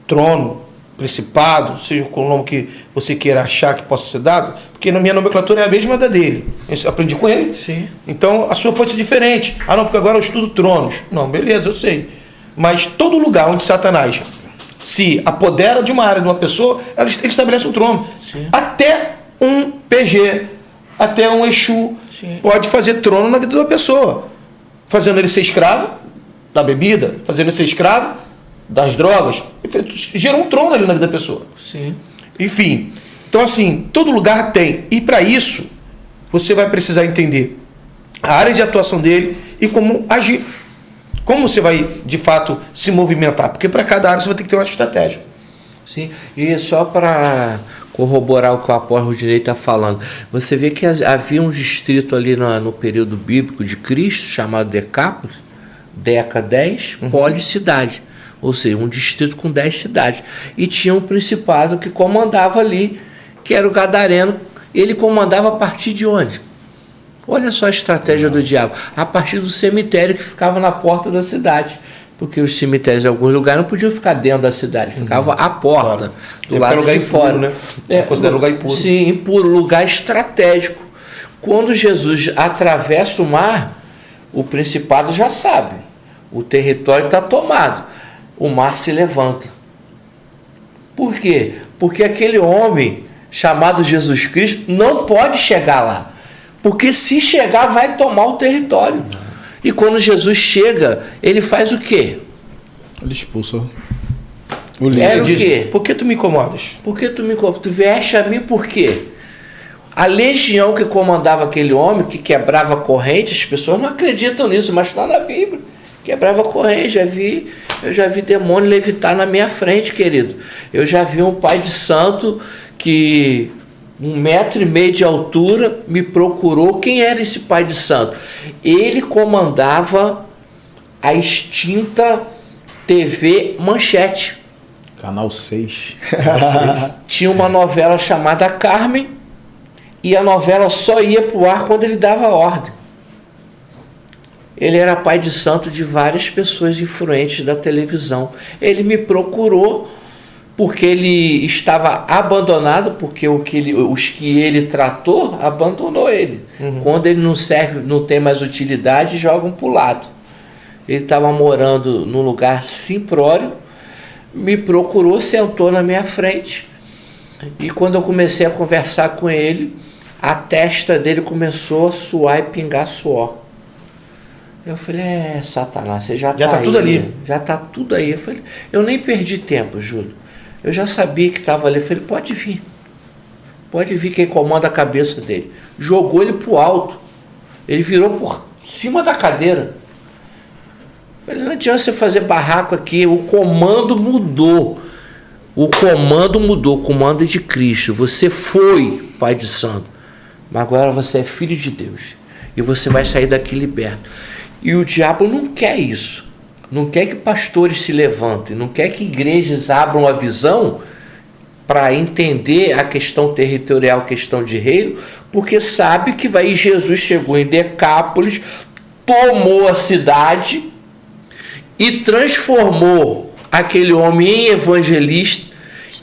trono, principado, seja com o nome que você queira achar que possa ser dado, porque na minha nomenclatura é a mesma da dele. Eu aprendi com ele. Sim. Então a sua pode ser diferente. Ah, não, porque agora eu estudo tronos. Não, beleza, eu sei. Mas todo lugar onde Satanás se apodera de uma área de uma pessoa, ele estabelece um trono. Sim. Até um PG, até um Exu, Sim, pode fazer trono na vida da pessoa. Fazendo ele ser escravo da bebida, fazendo ele ser escravo das drogas, gerou um trono ali na vida da pessoa. sim. Enfim, então assim, todo lugar tem. E para isso, você vai precisar entender a área de atuação dele e como agir. Como você vai, de fato, se movimentar. Porque para cada área você vai ter que ter uma estratégia. Sim, e só para corroborar o que o apóstolo Rudinei está falando, você vê que havia um distrito ali no período bíblico de Cristo, chamado Decápolis, Deca 10, policidade. Ou seja, um distrito com 10 cidades. E tinha um principado que comandava ali, que era o Gadareno. Ele comandava a partir de onde? Olha só a estratégia do diabo. A partir do cemitério que ficava na porta da cidade. Porque os cemitérios em alguns lugares não podiam ficar dentro da cidade, ficava à porta, do lado de fora. Impuro, né? Considera lugar impuro. Sim, impuro, lugar estratégico. Quando Jesus atravessa o mar, o principado já sabe. O território está tomado. O mar se levanta. Por quê? Porque aquele homem chamado Jesus Cristo não pode chegar lá. Porque se chegar, vai tomar o território. E quando Jesus chega, ele faz o quê? Ele expulsa o Era líder. o quê? Por que tu me incomodas? Por que tu me incomodas? Tu vieste a mim por quê? A legião que comandava aquele homem, que quebrava corrente, as pessoas não acreditam nisso, mas está na Bíblia. Quebrava corrente, eu já vi demônio levitar na minha frente, querido. Eu já vi um pai de santo que 1,5 metro de altura me procurou. Quem era esse pai de santo? Ele comandava a extinta TV Manchete. Canal 6. Tinha uma novela chamada Carmen e a novela só ia para o ar quando ele dava ordem. Ele era pai de santo de várias pessoas influentes da televisão. Ele me procurou porque ele estava abandonado, porque os que ele tratou, abandonou ele. Quando ele não serve, não tem mais utilidade, jogam para o lado. Ele estava morando num lugar simplório, me procurou, sentou na minha frente. E quando eu comecei a conversar com ele, a testa dele começou a suar e pingar suor. Eu falei, Satanás, você já tá tudo ali. Já tá tudo aí. Eu falei, eu nem perdi tempo, Júlio. Eu já sabia que estava ali. Eu falei, pode vir. Pode vir quem comanda a cabeça dele. Jogou ele pro alto. Ele virou por cima da cadeira. Eu falei, não adianta você fazer barraco aqui. O comando mudou. O comando mudou. O comando é de Cristo. Você foi pai de santo. Mas agora você é filho de Deus. E você vai sair daqui liberto. E o diabo não quer isso. Não quer que pastores se levantem. Não quer que igrejas abram a visão para entender a questão territorial, questão de reino, porque sabe que Jesus chegou em Decápolis, tomou a cidade e transformou aquele homem em evangelista.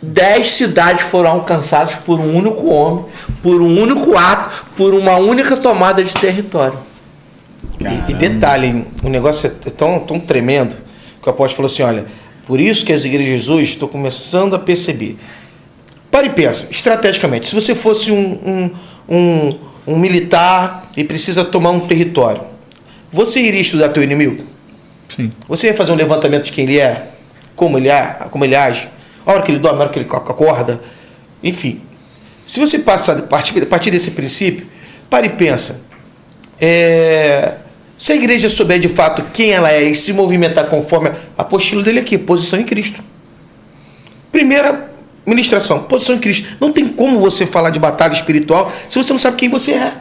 10 cidades foram alcançadas por um único homem, por um único ato, por uma única tomada de território. E detalhe, o negócio é tão estão começando a perceber. Para e pensa, estrategicamente, se você fosse um militar e precisa tomar um território, você iria estudar teu inimigo? Sim. Você ia fazer um levantamento de quem ele é? Como ele age? A hora que ele dorme, a hora que ele acorda? Enfim, se você partir desse princípio, para e pensa. Se a igreja souber de fato quem ela é e se movimentar conforme a apostila dele aqui, posição em Cristo. Primeira ministração, posição em Cristo. Não tem como você falar de batalha espiritual se você não sabe quem você é,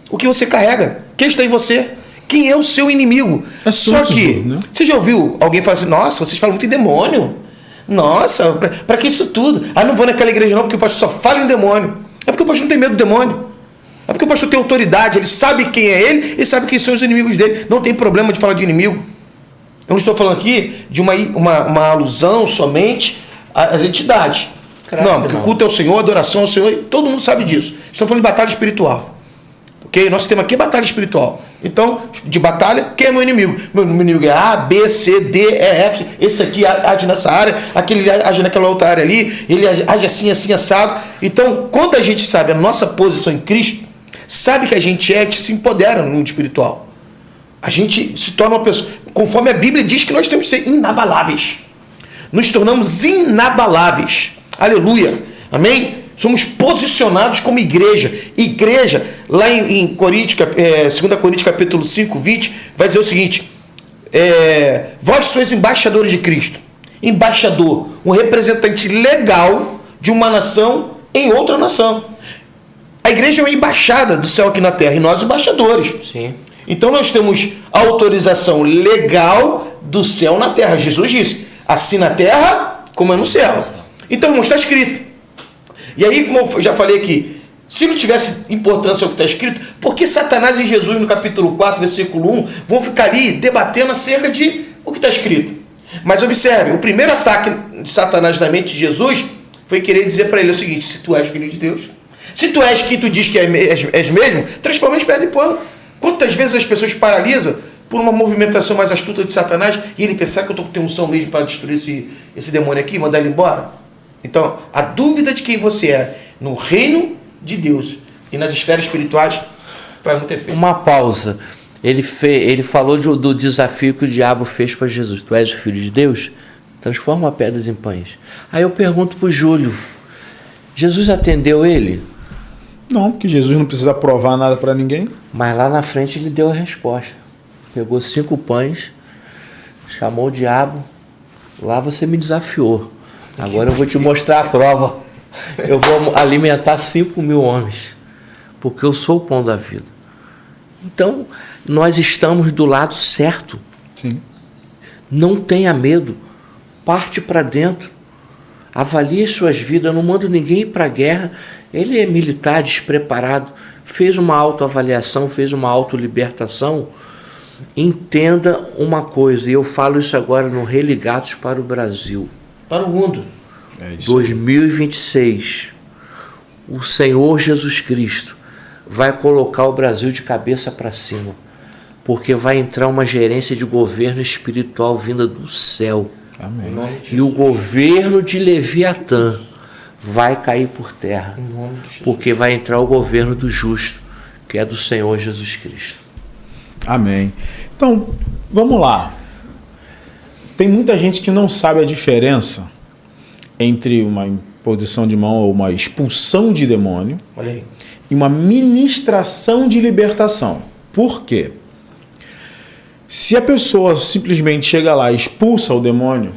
o que você carrega, quem está em você, quem é o seu inimigo. Só que, né? Você já ouviu alguém falar assim, nossa, vocês falam muito em demônio. Nossa, para que isso tudo? Não vou naquela igreja não, porque o pastor só fala em demônio. É porque o pastor não tem medo do demônio. É porque o pastor tem autoridade, ele sabe quem é ele e sabe quem são os inimigos dele. Não tem problema de falar de inimigo. Eu não estou falando aqui de uma alusão somente às entidades. Não, porque o culto é o Senhor, a adoração é o Senhor, e todo mundo sabe disso. Estamos falando de batalha espiritual. Ok? Nosso tema aqui é batalha espiritual. Então, de batalha, quem é meu inimigo? Meu inimigo é A, B, C, D, E, F. Esse aqui age nessa área, aquele age naquela outra área ali, ele age assim, assim, assado. Então, quando a gente sabe a nossa posição em Cristo, sabe que a gente se empodera no mundo espiritual. A gente se torna uma pessoa, conforme a Bíblia diz que nós temos que ser inabaláveis. Nos tornamos inabaláveis. Aleluia. Amém? Somos posicionados como igreja. Igreja, lá em 2 Coríntios capítulo 5, 20, vai dizer o seguinte, vós sois embaixadores de Cristo. Embaixador, um representante legal de uma nação em outra nação. A igreja é uma embaixada do céu aqui na terra, e nós embaixadores. Sim. Então nós temos autorização legal do céu na terra. Jesus disse, assim na terra como é no céu. Então, irmãos, está escrito. E aí, como eu já falei aqui, se não tivesse importância o que está escrito, por que Satanás e Jesus, no capítulo 4, versículo 1, vão ficar ali debatendo acerca de o que está escrito? Mas observe, o primeiro ataque de Satanás na mente de Jesus foi querer dizer para ele o seguinte, se tu és filho de Deus, se tu és quem tu diz que és mesmo, transforma em pedra e pão. Quantas vezes as pessoas paralisam por uma movimentação mais astuta de Satanás e ele pensar que eu estou com unção mesmo para destruir esse demônio aqui e mandar ele embora? Então, a dúvida de quem você é no reino de Deus e nas esferas espirituais faz muito efeito. Uma pausa. Ele falou do desafio que o diabo fez para Jesus. Tu és o filho de Deus? Transforma pedras em pães. Aí eu pergunto para o Júlio, Jesus atendeu ele? Não, porque Jesus não precisa provar nada para ninguém. Mas lá na frente ele deu a resposta. Pegou 5 pães, chamou o diabo. Lá você me desafiou. Agora eu vou te mostrar a prova. Eu vou alimentar 5.000 homens. Porque eu sou o pão da vida. Então, nós estamos do lado certo. Sim. Não tenha medo. Parte para dentro. Avalie suas vidas. Eu não mando ninguém para a guerra. Ele é militar, despreparado. Fez uma autoavaliação, fez uma autolibertação. Entenda uma coisa, e eu falo isso agora no Religados para o Brasil. Para o mundo. 2026. O Senhor Jesus Cristo vai colocar o Brasil de cabeça para cima. Porque vai entrar uma gerência de governo espiritual vinda do céu. Amém. E o governo de Leviatã vai cair por terra. Porque vai entrar o governo do justo, que é do Senhor Jesus Cristo. Amém. Então, vamos lá. Tem muita gente que não sabe a diferença entre uma imposição de mão ou uma expulsão de demônio e uma ministração de libertação. Por quê? Se a pessoa simplesmente chega lá e expulsa o demônio,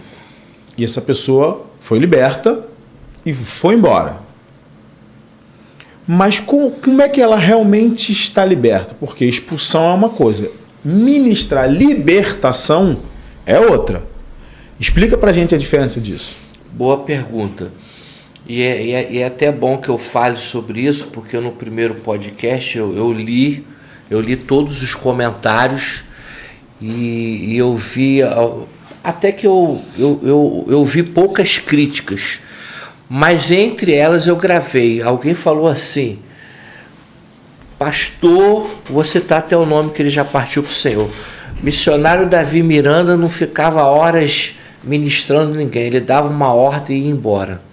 e essa pessoa foi liberta e foi embora. Mas como é que ela realmente está liberta? Porque expulsão é uma coisa, ministrar libertação é outra. Explica pra gente a diferença disso. Boa pergunta. E é até bom que eu fale sobre isso, porque no primeiro podcast eu li todos os comentários e eu vi, até que eu vi poucas críticas, mas entre elas eu gravei. Alguém falou assim: pastor, vou citar até o nome que ele já partiu para o Senhor. Missionário Davi Miranda não ficava horas ministrando ninguém, ele dava uma ordem e ia embora.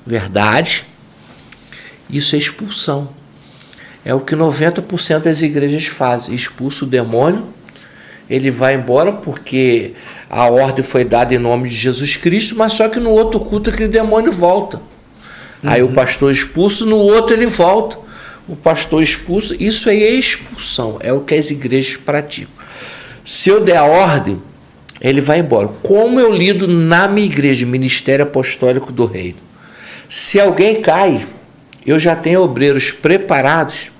Verdade, isso é expulsão. É o que 90% das igrejas fazem: expulsa o demônio, ele vai embora porque a ordem foi dada em nome de Jesus Cristo, mas só que no outro culto aquele demônio volta. Aí o pastor expulsa, no outro ele volta. O pastor expulsa, isso aí é expulsão, é o que as igrejas praticam. Se eu der a ordem, ele vai embora. Como eu lido na minha igreja, Ministério Apostólico do Reino. Se alguém cai, eu já tenho obreiros preparados,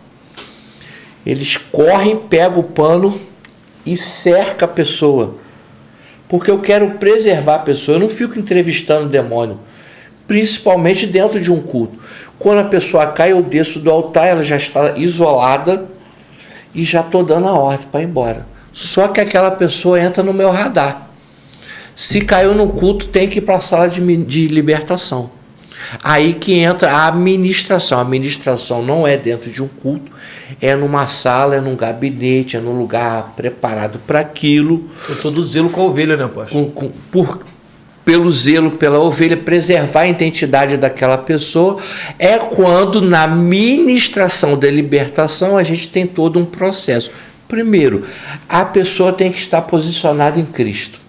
eles correm, pegam o pano e cercam a pessoa, porque eu quero preservar a pessoa. Eu não fico entrevistando o demônio, principalmente dentro de um culto. Quando a pessoa cai, eu desço do altar, ela já está isolada e já estou dando a ordem para ir embora. Só que aquela pessoa entra no meu radar. Se caiu no culto, tem que ir para a sala de libertação. Aí que entra a administração. A administração não é dentro de um culto, é numa sala, é num gabinete, é num lugar preparado para aquilo. Com todo zelo com a ovelha, né, pastor? Pelo zelo pela ovelha, preservar a identidade daquela pessoa. É quando na ministração da libertação a gente tem todo um processo. Primeiro, a pessoa tem que estar posicionada em Cristo.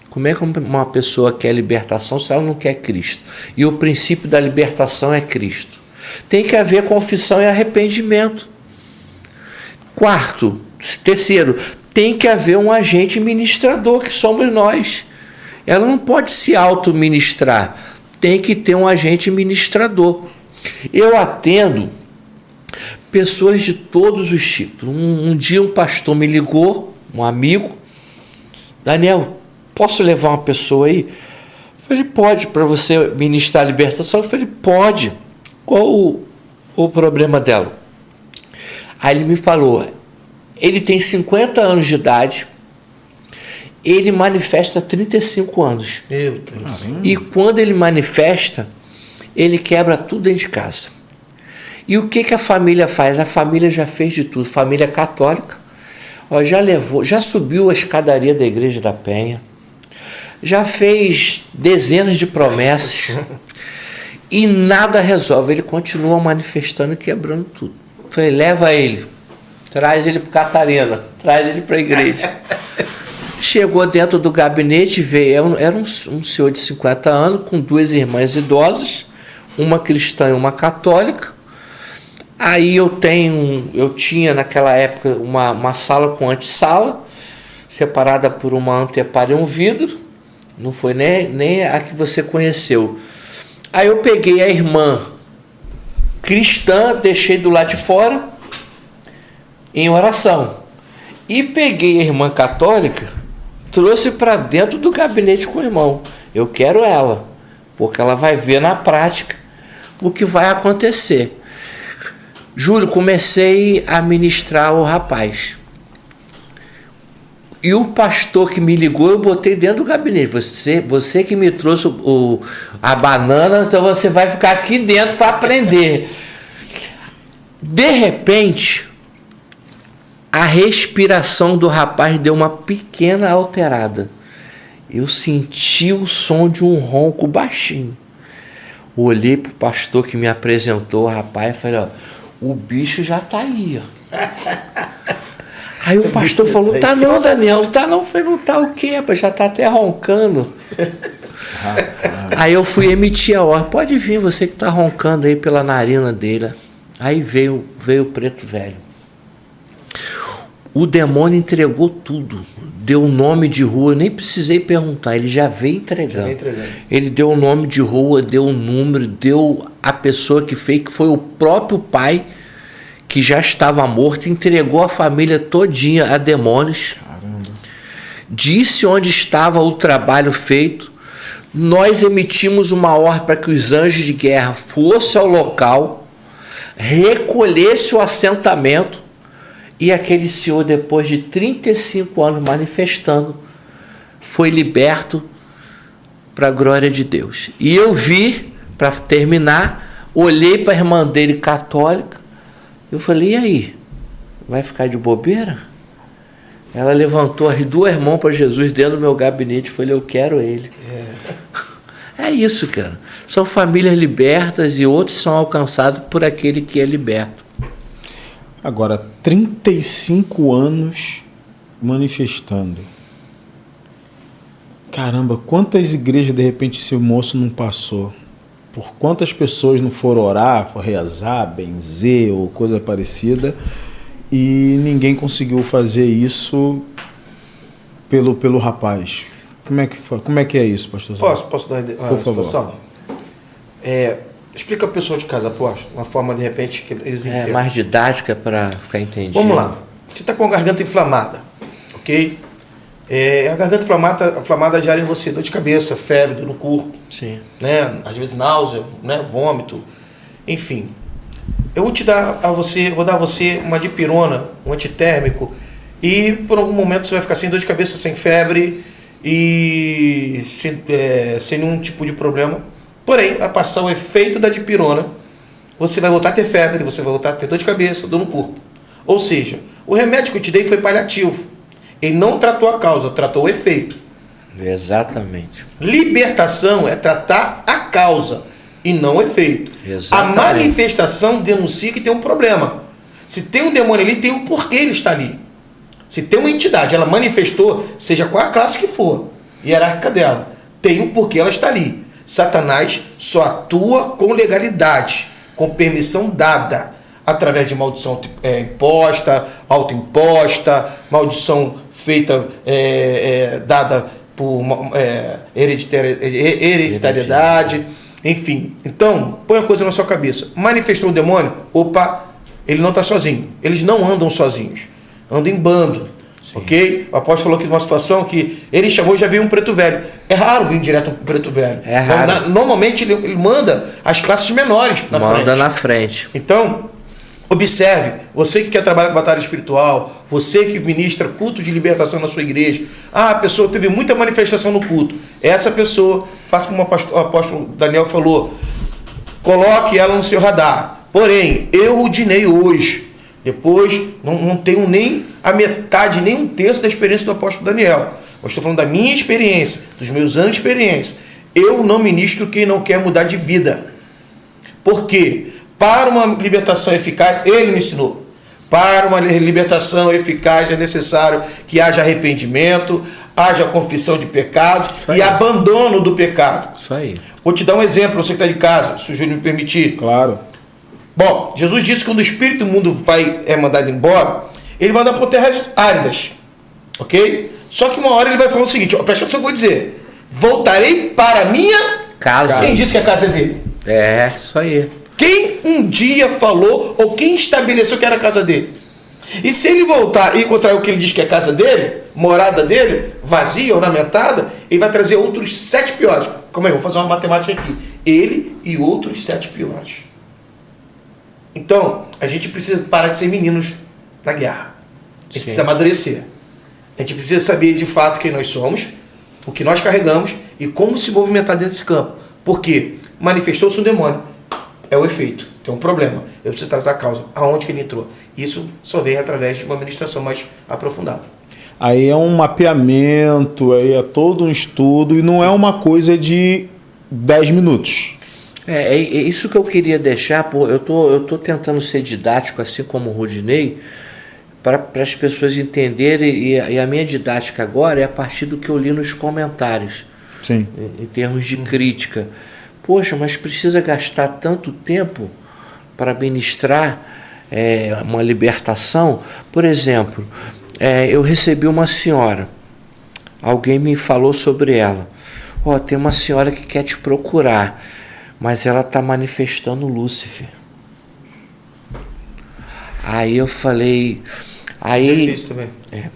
Como é que uma pessoa quer libertação se ela não quer Cristo? E o princípio da libertação é Cristo. Tem que haver confissão e arrependimento. Terceiro, tem que haver um agente ministrador, que somos nós. Ela não pode se auto-ministrar, tem que ter um agente ministrador. Eu atendo pessoas de todos os tipos. Um dia um pastor me ligou, um amigo: Daniel, posso levar uma pessoa aí? Eu falei: pode, para você ministrar a libertação? Eu falei: pode. Qual o problema dela? Aí ele me falou: ele tem 50 anos de idade, ele manifesta há 35 anos. Meu Deus. E quando ele manifesta, ele quebra tudo dentro de casa. E o que a família faz? A família já fez de tudo. Família católica, já subiu a escadaria da Igreja da Penha, já fez dezenas de promessas e nada resolve. Ele continua manifestando e quebrando tudo. Falei: leva ele, traz ele para Catarina, traz ele para a igreja. Chegou dentro do gabinete, veio, era um senhor de 50 anos com 2 irmãs idosas, uma cristã e uma católica. Aí eu tinha naquela época uma sala com antessala, separada por uma antepara e um vidro. Não foi nem a que você conheceu. Aí eu peguei a irmã cristã, deixei do lado de fora em oração, e peguei a irmã católica, trouxe para dentro do gabinete com o irmão. Eu quero ela, porque ela vai ver na prática o que vai acontecer. Júlio, comecei a ministrar o rapaz. E o pastor que me ligou, eu botei dentro do gabinete. Você que me trouxe a banana, então você vai ficar aqui dentro para aprender. De repente, a respiração do rapaz deu uma pequena alterada. Eu senti o som de um ronco baixinho. Olhei para o pastor que me apresentou o rapaz e falei: ó, o bicho já tá aí, ó. Aí o pastor falou: tá não, Daniel, tá não. Eu falei: não tá o quê, rapaz? Já tá até roncando. Aí eu fui emitir a ordem: pode vir, você que tá roncando aí pela narina dele. Aí veio o preto velho. O demônio entregou tudo. Deu o nome de rua, eu nem precisei perguntar, ele já veio entregando. Ele deu o nome de rua, deu o número, deu a pessoa que fez, que foi o próprio pai, que já estava morto, entregou a família todinha a demônios. Caramba. Disse onde estava o trabalho feito. nós emitimos uma ordem para que os anjos de guerra fossem ao local, recolhessem o assentamento, e aquele senhor, depois de 35 anos manifestando, foi liberto para a glória de Deus. E eu vi, para terminar, olhei para a irmã dele católica, eu falei, e aí? Vai ficar de bobeira? Ela levantou as duas mãos para Jesus dentro do meu gabinete e falei, eu quero ele. É isso, cara. São famílias libertas e outros são alcançados por aquele que é liberto. Agora, 35 anos manifestando. Caramba, quantas igrejas de repente esse moço não passou? Por quantas pessoas não foram orar, foram rezar, benzer ou coisa parecida, e ninguém conseguiu fazer isso pelo rapaz? Como é que é isso, pastor? Posso dar uma situação? Explica a pessoa de casa, apóstolo, uma forma de repente que eles entendam. Mais didática para ficar entendido. Vamos lá. Você está com a garganta inflamada, ok? A garganta inflamada gera em você dor de cabeça, febre no corpo. Sim. Né? Às vezes náusea, né? Vômito, enfim. Eu vou dar a você uma dipirona, um antitérmico, e por algum momento você vai ficar sem dor de cabeça, sem febre e sem nenhum tipo de problema. Porém, vai passar o efeito da dipirona, você vai voltar a ter febre, você vai voltar a ter dor de cabeça, dor no corpo. Ou seja, o remédio que eu te dei foi paliativo. Ele não tratou a causa, tratou o efeito. Exatamente. Libertação é tratar a causa e não o efeito. Exatamente. A manifestação denuncia que tem um problema. Se tem um demônio ali, tem um porquê ele está ali. Se tem uma entidade, ela manifestou, seja qual a classe que for, hierárquica dela, tem um porquê ela está ali. Satanás só atua com legalidade, com permissão dada, através de maldição imposta, autoimposta, maldição feita, dada por hereditariedade, enfim. Então, põe a coisa na sua cabeça. Manifestou o demônio, opa, ele não está sozinho. Eles não andam sozinhos, andam em bando. Sim. Ok? O apóstolo falou aqui de uma situação que ele chamou e já veio um preto velho. É raro vir direto um preto velho. É raro. Normalmente ele manda as classes menores na frente. Manda na frente. Então, observe, você que quer trabalhar com batalha espiritual, você que ministra culto de libertação na sua igreja, a pessoa teve muita manifestação no culto. Essa pessoa, faça como o apóstolo Daniel falou, coloque ela no seu radar. Porém, eu, Rudinei, hoje, depois, não tenho nem a metade, nem um terço da experiência do apóstolo Daniel. Eu estou falando da minha experiência, dos meus anos de experiência. Eu não ministro quem não quer mudar de vida. Por quê? Para uma libertação eficaz, ele me ensinou. Para uma libertação eficaz é necessário que haja arrependimento, haja confissão de pecados e abandono do pecado. Isso aí. Vou te dar um exemplo, você que está de casa, se o Júlio me permitir. Claro. Bom, Jesus disse que quando o espírito imundo é mandado embora, ele vai andar por terras áridas. Ok? Só que uma hora ele vai falar o seguinte, presta atenção que eu vou dizer. Voltarei para a minha casa. Quem disse que a casa é dele? Isso aí. Quem um dia falou ou quem estabeleceu que era a casa dele? E se ele voltar e encontrar o que ele diz que é a casa dele, morada dele, vazia, ornamentada, ele vai trazer outros 7 piores. Como é? Vou fazer uma matemática aqui. Ele e outros 7 piores. Então, a gente precisa parar de ser meninos na guerra. A gente precisa amadurecer. A gente precisa saber de fato quem nós somos, o que nós carregamos e como se movimentar dentro desse campo. Por quê? Manifestou-se um demônio. É o efeito. Tem um problema. Eu preciso tratar a causa. Aonde que ele entrou? Isso só vem através de uma administração mais aprofundada. Aí é um mapeamento, aí é todo um estudo e não é uma coisa de 10 minutos. É isso que eu queria deixar. Eu tô tentando ser didático, assim como o Rudinei, para as pessoas entenderem. E a minha didática agora é a partir do que eu li nos comentários. Sim. Em termos de crítica. Poxa, mas precisa gastar tanto tempo para ministrar uma libertação? Por exemplo, eu recebi uma senhora, alguém me falou sobre ela. Tem uma senhora que quer te procurar, mas ela está manifestando Lúcifer. Aí eu falei, Aí, Isso também.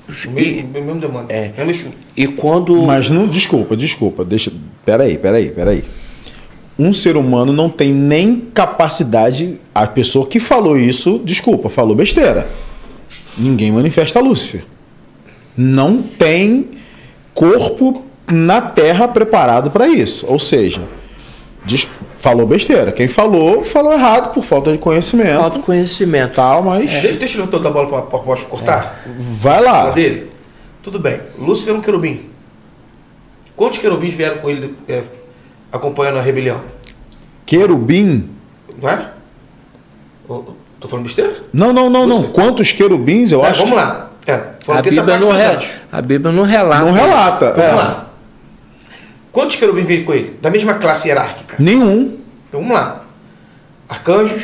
O e, mesmo demônio. Mesmo Exu. e quando... Mas não, desculpa, deixa, peraí. Um ser humano não tem nem capacidade, a pessoa que falou isso, desculpa, falou besteira. Ninguém manifesta Lúcifer. Não tem corpo na Terra preparado para isso. Ou seja, falou besteira. Quem falou errado por falta de conhecimento. Falta de conhecimento. Tal, mas Deixa eu levantar a bola para posso cortar. vai lá. A dele. Tudo bem. Lúcifer é um querubim. Quantos querubins vieram com ele acompanhando a rebelião? Querubim? Não é? Tô falando besteira? Não. Quantos querubins eu acho? Vamos lá. A Bíblia não relata. Não relata. Vamos lá. Quantos querubins veio com ele? Da mesma classe hierárquica? Nenhum. Então vamos lá. Arcanjos,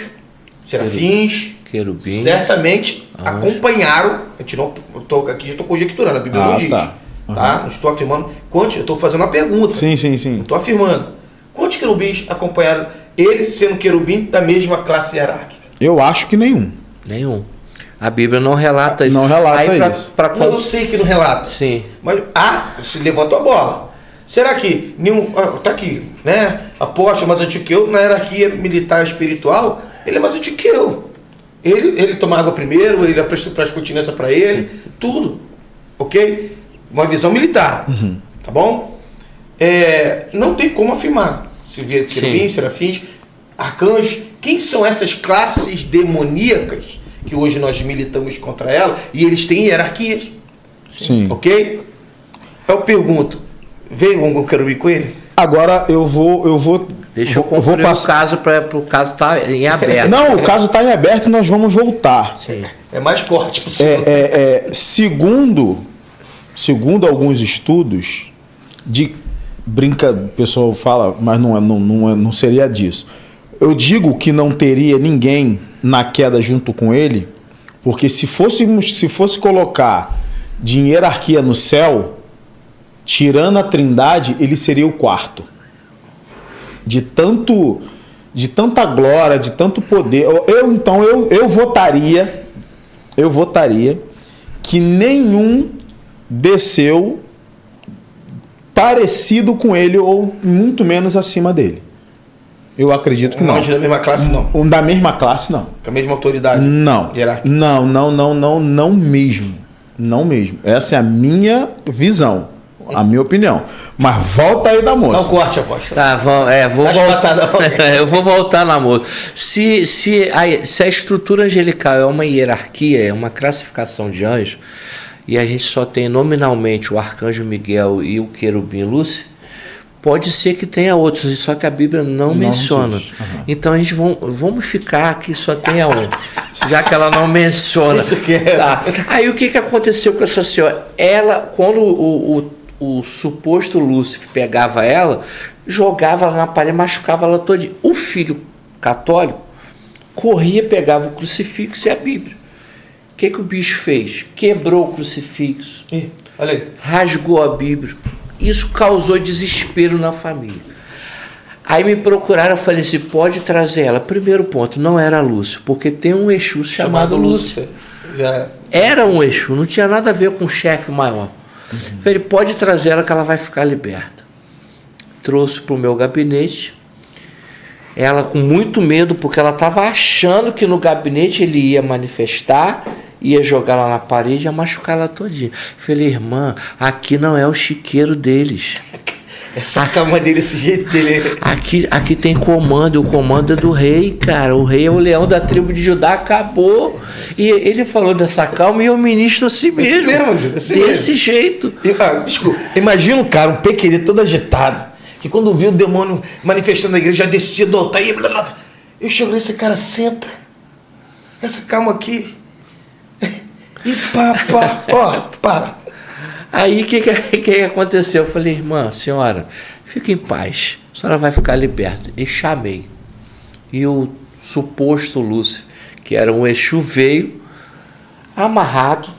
serafins, Querubins. certamente acompanharam. Eu estou conjecturando, a Bíblia não diz. Tá. Tá? Não estou afirmando. Quantos? Eu estou fazendo uma pergunta. Sim. Não estou afirmando. Quantos querubins acompanharam ele sendo querubim da mesma classe hierárquica? Eu acho que nenhum. Nenhum. A Bíblia não relata isso. Não relata Aí, isso. Eu sei que não relata. Sim. Mas, se levantou a bola. Será que nenhum... tá aqui, né? Apóstolo mais antigo que eu, na hierarquia militar espiritual, ele é mais antigo que eu. Ele toma água primeiro, ele presta continência para ele, tudo. Ok? Uma visão militar. Tá bom? Não tem como afirmar. Se vê querubins, serafins, arcanjos. Quem são essas classes demoníacas que hoje nós militamos contra ela e eles têm hierarquias? Sim. Ok? Eu pergunto, veio algum querubim com ele? Agora eu vou. Deixa eu concluir o caso para o caso estar em aberto. Não, o caso está em aberto e nós vamos voltar. Sim. É mais corte possível. Segundo alguns estudos o pessoal fala, mas não seria disso. Eu digo que não teria ninguém na queda junto com ele, porque se fosse colocar de hierarquia no céu, tirando a Trindade, ele seria o quarto. De tanta glória, de tanto poder. Eu votaria que nenhum desceu parecido com ele ou muito menos acima dele. Eu acredito que não. Da mesma classe, não. Um da mesma classe, não. Com a mesma autoridade? Não. Hierárquica? Não mesmo. Não mesmo. Essa é a minha visão, a minha opinião. Mas volta aí da moça. Não corte, apóstolo. Tá, eu vou voltar na moça. Se a estrutura angelical é uma hierarquia, é uma classificação de anjos, e a gente só tem nominalmente o arcanjo Miguel e o querubim Lúcifer, pode ser que tenha outros, só que a Bíblia não menciona. Então a gente vamos ficar aqui, só tenha um, já que ela não menciona. Isso que é. Tá. Aí o que aconteceu com essa senhora? Ela, quando o suposto Lúcifer pegava ela, jogava ela na parede, machucava ela todinha. O filho católico corria, pegava o crucifixo e a Bíblia. O que o bicho fez? Quebrou o crucifixo, Olha aí. rasgou a Bíblia. Isso causou desespero na família. Aí me procuraram, eu falei assim, pode trazer ela. Primeiro ponto, não era Lúcifer, porque tem um Exu chamado Lúcifer. Era um Exu, não tinha nada a ver com o chefe maior. Falei, pode trazer ela que ela vai ficar liberta. Trouxe para o meu gabinete, ela com muito medo, porque ela estava achando que no gabinete ele ia manifestar, ia jogar lá na parede e ia machucar ela todinha. Falei, irmã, aqui não é o chiqueiro deles. Essa calma dele, esse jeito dele. Aqui tem comando, o comando é do rei, cara. O rei é o leão da tribo de Judá, acabou. E ele falou dessa calma e eu ministro assim mesmo. Desse jeito. Desculpa, imagina um cara, um pequenino todo agitado, que quando viu o demônio manifestando na igreja, já descia do altar e eu chego nesse cara, senta, essa calma aqui. E para. Aí o que aconteceu? Eu falei, irmã, senhora, fique em paz, a senhora vai ficar liberta. E chamei. E o suposto Lúcifer, que era um Exu, veio amarrado,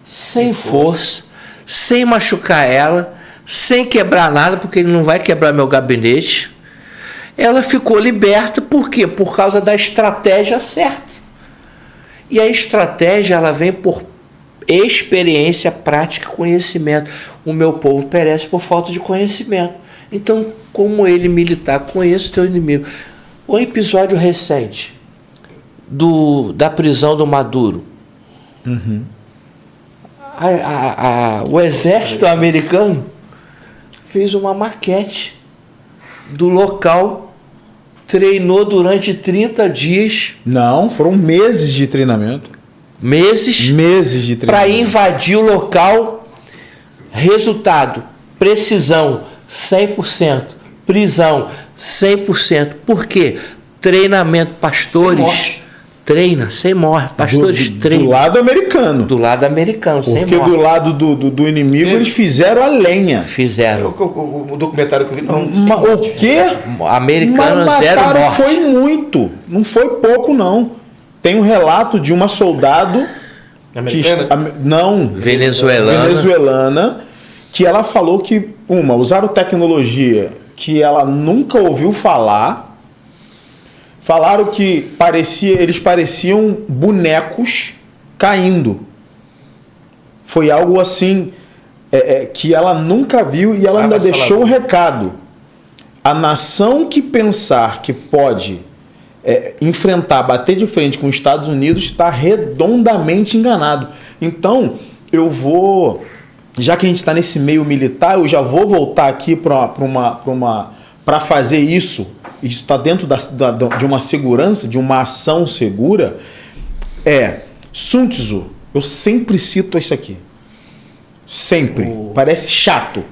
sem força, sem machucar ela, sem quebrar nada, porque ele não vai quebrar meu gabinete. Ela ficou liberta, por quê? Por causa da estratégia certa. E a estratégia, ela vem por experiência, prática, conhecimento. O meu povo perece por falta de conhecimento. Então, como ele militar, conheça o teu inimigo. Um episódio recente da prisão do Maduro. Uhum. O exército americano fez uma maquete do local, treinou durante 30 dias. Não, foram meses de treinamento. Meses de treinamento. Para invadir o local. Resultado: precisão 100%, prisão 100%. Por quê? Treinamento, pastores. Treina, sem morte. Pastores treinam. Do lado americano. Do lado americano, sem morte. Porque do lado do inimigo eles fizeram a lenha. Fizeram. O documentário que eu vi, não. O quê? Americano, mas zero morte. Foi muito. Não foi pouco, não. Tem um relato de uma soldado... venezuelana, que ela falou que, usaram tecnologia que ela nunca ouviu falar. Falaram que eles pareciam bonecos caindo. Foi algo assim que ela nunca viu, e ela ainda deixou um recado. A nação que pensar que pode enfrentar, bater de frente com os Estados Unidos está redondamente enganado. Então, já que a gente está nesse meio militar, eu já vou voltar aqui para fazer isso. Isso está dentro de uma segurança, de uma ação segura. Sun Tzu. Eu sempre cito isso aqui. Sempre. Parece chato.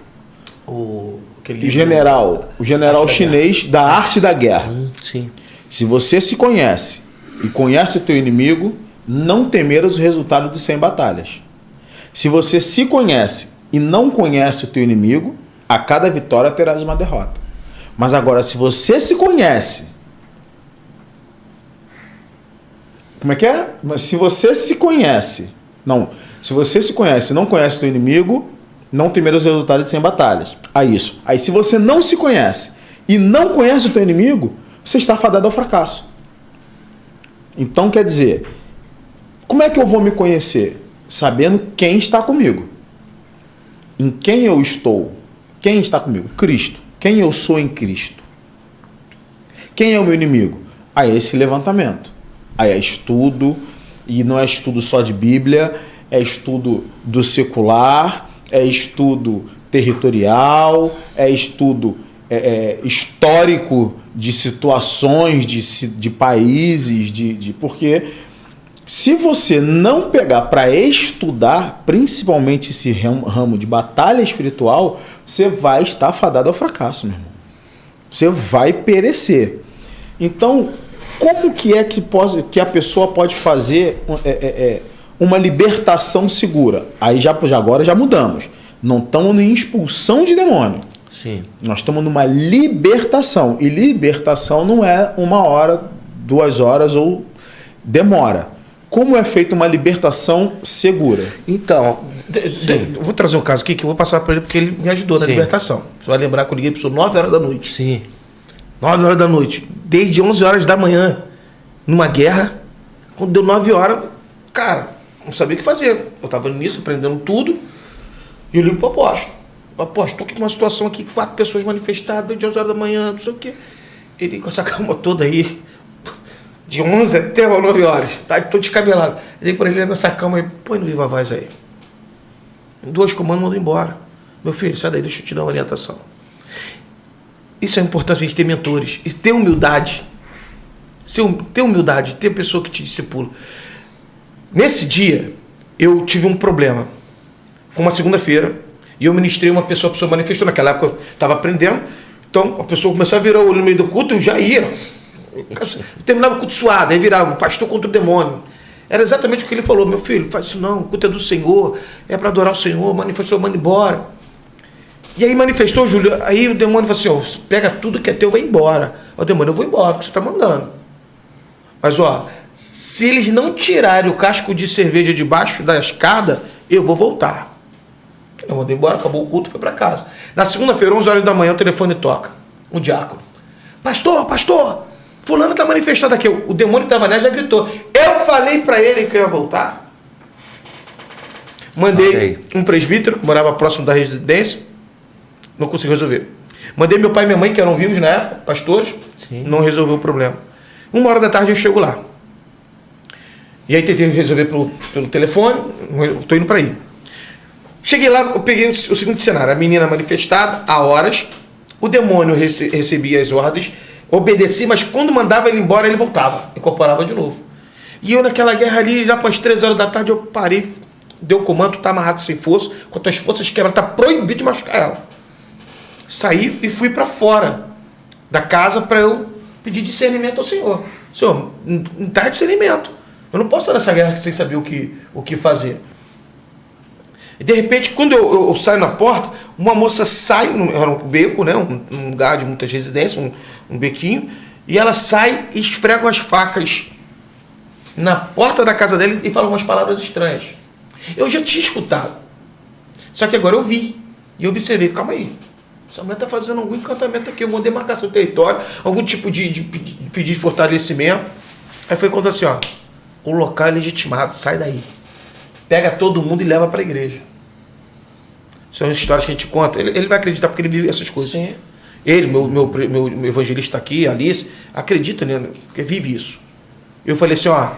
O general chinês da arte da guerra. Sim. Se você se conhece e conhece o teu inimigo, não temerás os resultados de 100 batalhas. Se você se conhece e não conhece o teu inimigo, a cada vitória terás uma derrota. Mas agora, se você se conhece... Como é que é? Se você se conhece... Não. Se você se conhece e não conhece o teu inimigo, não temerás os resultados de 100 batalhas. Aí se você não se conhece e não conhece o teu inimigo, você está fadado ao fracasso. Então, quer dizer, como é que eu vou me conhecer? Sabendo quem está comigo. Em quem eu estou. Quem está comigo? Cristo. Quem eu sou em Cristo. Quem é o meu inimigo? Aí é esse levantamento. Aí é estudo, e não é estudo só de Bíblia, é estudo do secular, é estudo territorial, é estudo histórico de situações, de países, porque se você não pegar para estudar, principalmente esse ramo de batalha espiritual, você vai estar fadado ao fracasso, meu irmão. Você vai perecer. Então, como que é que a pessoa pode fazer uma libertação segura? Aí agora já mudamos. Não estamos em expulsão de demônio. Sim. Nós estamos numa libertação. E libertação não é 1 hora, 2 horas ou demora. Como é feita uma libertação segura? Então, eu vou trazer um caso aqui que eu vou passar para ele, porque ele me ajudou na libertação. Você vai lembrar que eu liguei para o senhor 9 horas da noite. Sim. 9 horas da noite. Desde 11 horas da manhã, numa guerra. Quando deu 9 horas, cara, não sabia o que fazer. Eu estava nisso, aprendendo tudo. E eu ligo para o apóstolo. Apóstolo, estou aqui com uma situação aqui, 4 pessoas manifestadas, desde 11 horas da manhã, não sei o quê. Ele com essa calma toda aí, de 11 até 9 horas, tá? Tô descabelado. Eu dei para ele nessa calma aí, põe no Viva Voz aí. 2 comandos, mando embora. Meu filho, sai daí, deixa eu te dar uma orientação. Isso é a importância de ter mentores, e ter humildade. Ter humildade, ter pessoa que te discipula. Nesse dia, eu tive um problema. Foi uma segunda-feira, e eu ministrei a pessoa manifestou. Naquela época eu estava aprendendo, então a pessoa começava a virar o olho no meio do culto, eu já ia. Eu terminava o culto suado, aí virava o pastor contra o demônio. Era exatamente o que ele falou: meu filho, faz isso não, o culto é do Senhor, é para adorar o Senhor, manifestou, manda embora. E aí manifestou, Júlio, aí o demônio falou assim: pega tudo que é teu, vai embora. O demônio, eu vou embora, porque você está mandando. Mas se eles não tirarem o casco de cerveja debaixo da escada, eu vou voltar. Eu mandei embora, acabou o culto, foi para casa. Na segunda-feira, 11 horas da manhã, o telefone toca. Um diácono: pastor, fulano está manifestado aqui. O demônio que estava nela já gritou: eu falei para ele que eu ia voltar. Mandei um presbítero que morava próximo da residência, não conseguiu resolver. Mandei meu pai e minha mãe, que eram vivos na época, pastores, não resolveu o problema. 1h da tarde eu chego lá. E aí tentei resolver pelo telefone, estou indo para aí. Cheguei lá, eu peguei o seguinte cenário, a menina manifestada há horas, o demônio recebia as ordens, obedecia, mas quando mandava ele embora, ele voltava, incorporava de novo. E eu naquela guerra ali, já para as 3h da tarde, eu parei, deu o comando, tá amarrado sem força, com as tuas forças quebradas, tá proibido de machucar ela. Saí e fui para fora da casa para eu pedir discernimento ao Senhor. Senhor, não traz discernimento. Eu não posso estar nessa guerra sem saber o que fazer. E de repente, quando eu saio na porta, uma moça sai, era um beco, né, um lugar de muitas residências, um bequinho, e ela sai e esfrega as facas na porta da casa dela e fala umas palavras estranhas. Eu já tinha escutado. Só que agora eu vi e observei, calma aí. Essa mulher está fazendo algum encantamento aqui, alguma demarcação do território, algum tipo de pedido de fortalecimento. Aí foi quando assim, ó, o local é legitimado, sai daí. Pega todo mundo e leva para a igreja. São as histórias que a gente conta. Ele vai acreditar porque ele vive essas coisas. Sim. Ele, meu evangelista aqui, Alice, acredita, né, porque vive isso. Eu falei assim, ó,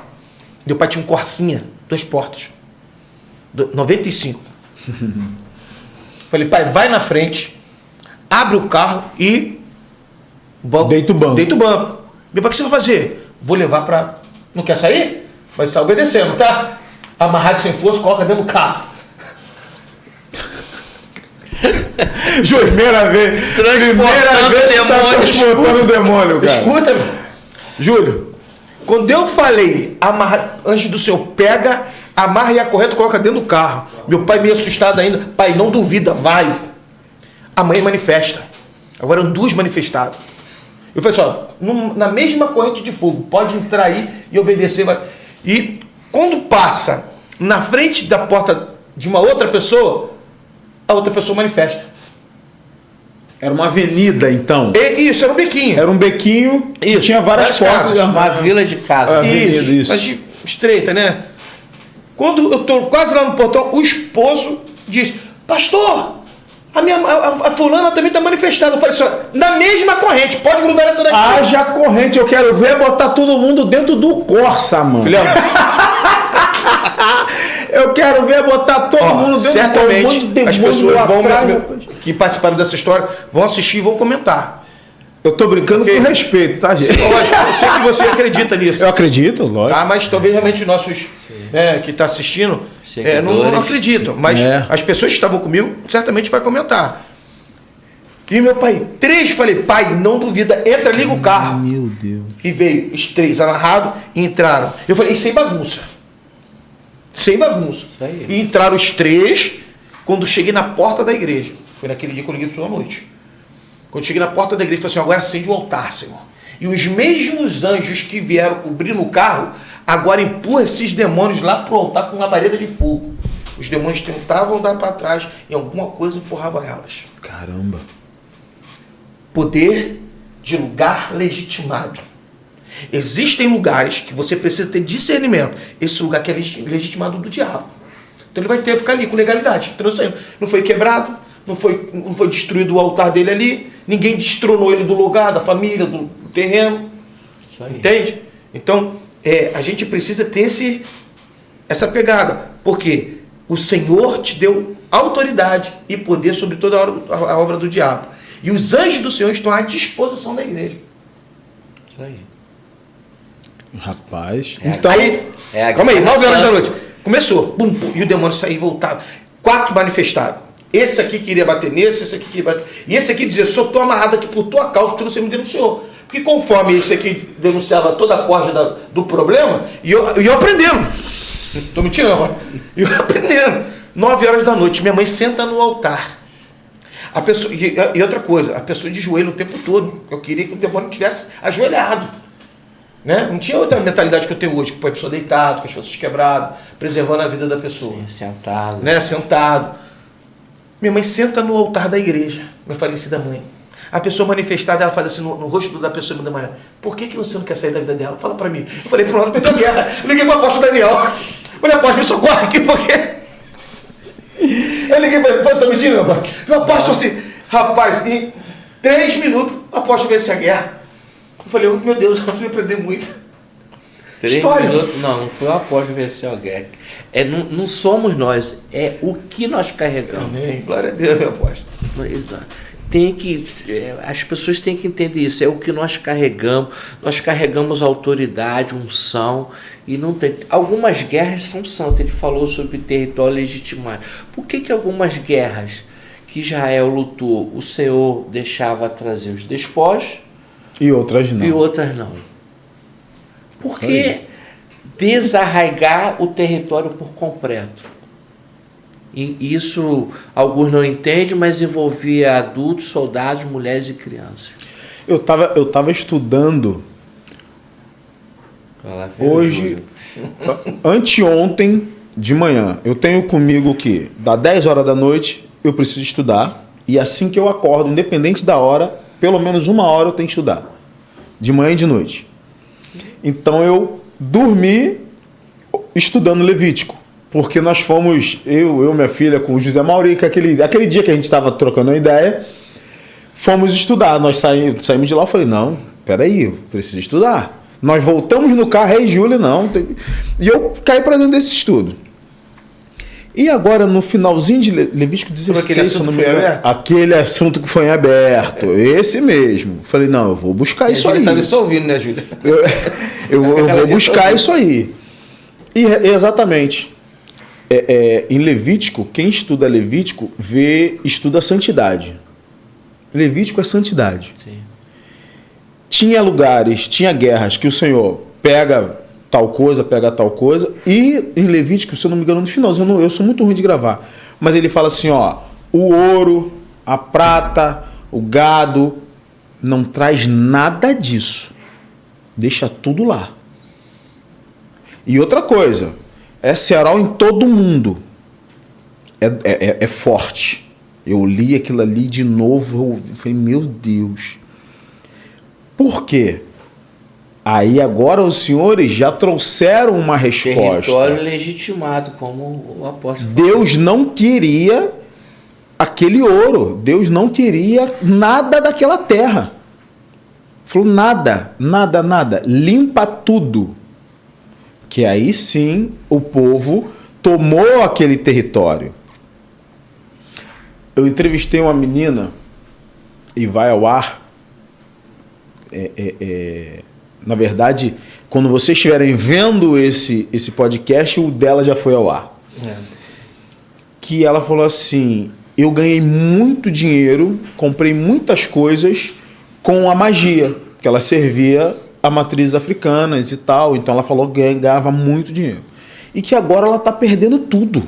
meu pai tinha um Corsinha, 2 portas, 95. Falei, pai, vai na frente, abre o carro e deita o banco. Deita o banco. Meu pai, o que você vai fazer? Vou levar para... Não quer sair? Mas está obedecendo, tá? Amarrado sem força, coloca dentro do carro. Júlio, primeira vez transportando o demônio, cara. Escuta, meu. Júlio, quando eu falei, antes do Senhor, pega, amarra e a corrente, coloca dentro do carro. Meu pai meio assustado ainda. Pai, não duvida, vai. A mãe manifesta. Agora eram 2 manifestadas. Eu falei assim, ó, na mesma corrente de fogo, pode entrar aí e obedecer. E quando passa na frente da porta de uma outra pessoa, a outra pessoa manifesta. Era uma avenida, então? Isso, era um bequinho. Era um bequinho e tinha várias portas. Uma vila de casa. Isso. Mas estreita, né? Quando eu estou quase lá no portão, o esposo diz, pastor, a fulana também está manifestada. Eu falei assim, na mesma corrente, pode grudar nessa daqui. Haja corrente, eu quero ver botar todo mundo dentro do Corsa, mano. Filhão. Eu quero ver botar todo mundo dentro certamente do as pessoas que participaram dessa história vão assistir e vão comentar. Eu tô brincando com respeito, tá, gente? Lógico, eu sei que você acredita nisso. Eu acredito, lógico. Ah, mas talvez realmente os nossos que estão assistindo não acreditam. Mas as pessoas que estavam comigo certamente vai comentar. E meu pai, 3, falei, pai, não duvida, entra, liga o carro. Meu Deus. E veio os 3 amarrados e entraram. Eu falei, sem bagunça. Sem bagunça. E entraram os 3 quando cheguei na porta da igreja. Foi naquele dia que eu liguei para o senhor à noite. Quando cheguei na porta da igreja, falei assim, agora acende o altar, Senhor. E os mesmos anjos que vieram cobrir no carro, agora empurram esses demônios lá para o altar com labareda de fogo. Os demônios tentavam andar para trás e alguma coisa empurrava elas. Caramba. Poder de lugar legitimado. Existem lugares que você precisa ter discernimento. Esse lugar que é legitimado do diabo. Então ele vai ter que ficar ali com legalidade. Não foi quebrado, não foi destruído o altar dele ali, ninguém destronou ele do lugar, da família, do terreno. Entende? Então, a gente precisa ter essa pegada. Porque o Senhor te deu autoridade e poder sobre toda a obra do diabo. E os anjos do Senhor estão à disposição da igreja. Isso aí. Rapaz. Então, calma aí, 9 horas da noite. Começou. Bum, bum, e o demônio saiu e voltava. 4 manifestados. Esse aqui queria bater nesse, esse aqui queria bater. E esse aqui dizia, só estou amarrado aqui por tua causa, porque você me denunciou. Porque conforme esse aqui denunciava toda a corda do problema, e eu aprendendo. Estou mentindo agora. E eu aprendendo. 9 horas da noite, minha mãe senta no altar. A pessoa, e outra coisa, a pessoa de joelho o tempo todo. Eu queria que o demônio tivesse ajoelhado. Né? Não tinha outra mentalidade que eu tenho hoje, que a pessoa deitado, com as forças quebradas, preservando a vida da pessoa. Sim, sentado. Né? Sentado. Minha mãe senta no altar da igreja, minha falecida mãe. A pessoa manifestada, ela faz assim no rosto da pessoa, me demanda, por que você não quer sair da vida dela? Fala pra mim. Eu falei, pronto, perdeu a guerra. Eu liguei pro apóstolo Daniel. Eu falei, apóstolo, me socorre aqui, porque Eu liguei pra ele, tá mentindo, rapaz? O apóstolo assim, rapaz, em 3 minutos, o apóstolo vence a guerra. Eu falei, meu Deus, eu preciso aprender muito. 3 História. minutos, não foi o apóstolo que venceu a guerra. Não somos nós, é o que nós carregamos. Amém. Glória a Deus, meu apóstolo. As pessoas têm que entender isso, é o que nós carregamos autoridade, unção, e não tem. Algumas guerras são santas, ele falou sobre território legitimado. Por que algumas guerras que Israel lutou, o Senhor deixava trazer os despojos E outras não. e outras não? Por que desarraigar o território por completo? E isso alguns não entendem, mas envolvia adultos, soldados, mulheres e crianças. Eu tava estudando hoje, anteontem de manhã. Eu tenho comigo que dá 10 horas da noite eu preciso estudar, e assim que eu acordo, independente da hora, pelo menos 1 hora eu tenho que estudar, de manhã e de noite. Então eu dormi estudando Levítico, porque nós fomos, eu minha filha, com o José Mauri, que aquele dia que a gente estava trocando uma ideia, fomos estudar. Nós saímos de lá, eu falei, não, peraí, eu preciso estudar. Nós voltamos no carro, aí Júlia, não. E eu caí para dentro desse estudo. E agora, no finalzinho de Levítico 16, aquele assunto que foi aberto? Aquele assunto que foi em aberto, esse mesmo. Falei, não, eu vou buscar isso aí. Tá só ouvindo, né, Júlia? Eu vou buscar isso aí. E exatamente. Em Levítico, quem estuda Levítico estuda a santidade. Levítico é santidade. Sim. Tinha lugares, tinha guerras que o Senhor pega tal coisa, e em Levítico, se eu não me engano, no finalzinho, eu sou muito ruim de gravar, mas ele fala assim, ó, o ouro, a prata, o gado, não traz nada disso. Deixa tudo lá. E outra coisa, é cerol em todo mundo. É forte. Eu li aquilo ali de novo, eu falei, meu Deus. Por quê? Aí agora os senhores já trouxeram uma resposta. Território legitimado, como o apóstolo Deus não queria aquele ouro. Deus não queria nada daquela terra. Falou nada. Limpa tudo. Que aí sim o povo tomou aquele território. Eu entrevistei uma menina e vai ao ar. Na verdade, quando vocês estiverem vendo esse podcast, o dela já foi ao ar. Que ela falou assim, eu ganhei muito dinheiro, comprei muitas coisas com a magia, que ela servia a matrizes africanas e tal, então ela falou que ganhava muito dinheiro. E que agora ela está perdendo tudo.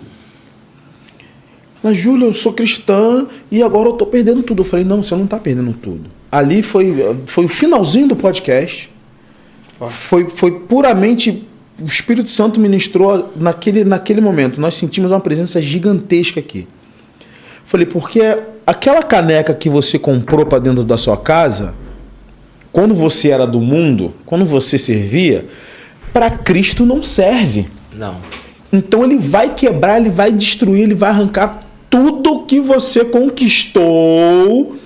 Mas, Júlia, eu sou cristã e agora eu estou perdendo tudo. Eu falei, não, você não está perdendo tudo. Ali foi o finalzinho do podcast. Foi puramente, o Espírito Santo ministrou naquele momento. Nós sentimos uma presença gigantesca aqui. Falei, porque aquela caneca que você comprou para dentro da sua casa, quando você era do mundo, quando você servia, para Cristo não serve. Não. Então ele vai quebrar, ele vai destruir, ele vai arrancar tudo que você conquistou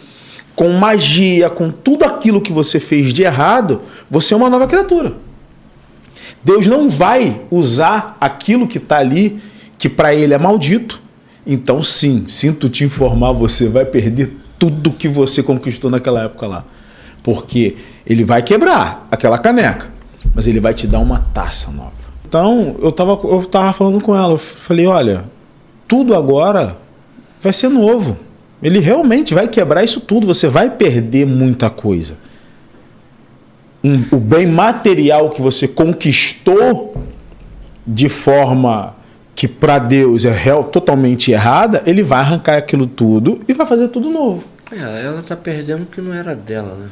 com magia, com tudo aquilo que você fez de errado. Você é uma nova criatura. Deus não vai usar aquilo que está ali, que para ele é maldito. Então sim, sinto te informar, você vai perder tudo que você conquistou naquela época lá. Porque ele vai quebrar aquela caneca, mas ele vai te dar uma taça nova. Então, eu tava falando com ela, eu falei, olha, tudo agora vai ser novo. Ele realmente vai quebrar isso tudo, você vai perder muita coisa. O bem material que você conquistou de forma que para Deus é totalmente errada, ele vai arrancar aquilo tudo e vai fazer tudo novo. Ela está perdendo o que não era dela, né?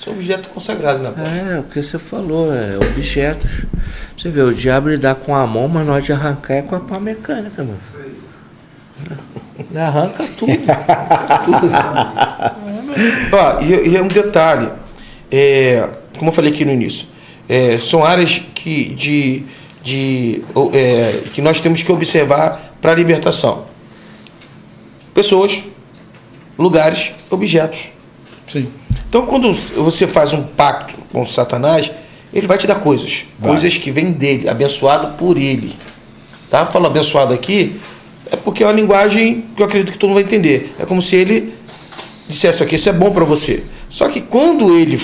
Isso é objeto consagrado, né, pastor? O que você falou, objetos. Você vê, o diabo lidar com a mão, mas na hora de arrancar é com a pá mecânica, mano. Ele arranca tudo. Ó, e é um detalhe, como eu falei aqui no início, são áreas que nós temos que observar para a libertação. pessoas, lugares, objetos. Sim. Então, quando você faz um pacto com Satanás, ele vai te dar coisas. Coisas que vêm dele, abençoado por ele. Tá? Eu falo abençoado aqui, é porque é uma linguagem que eu acredito que todo mundo vai entender. É como se ele dissesse aqui, isso é bom para você. Só que quando ele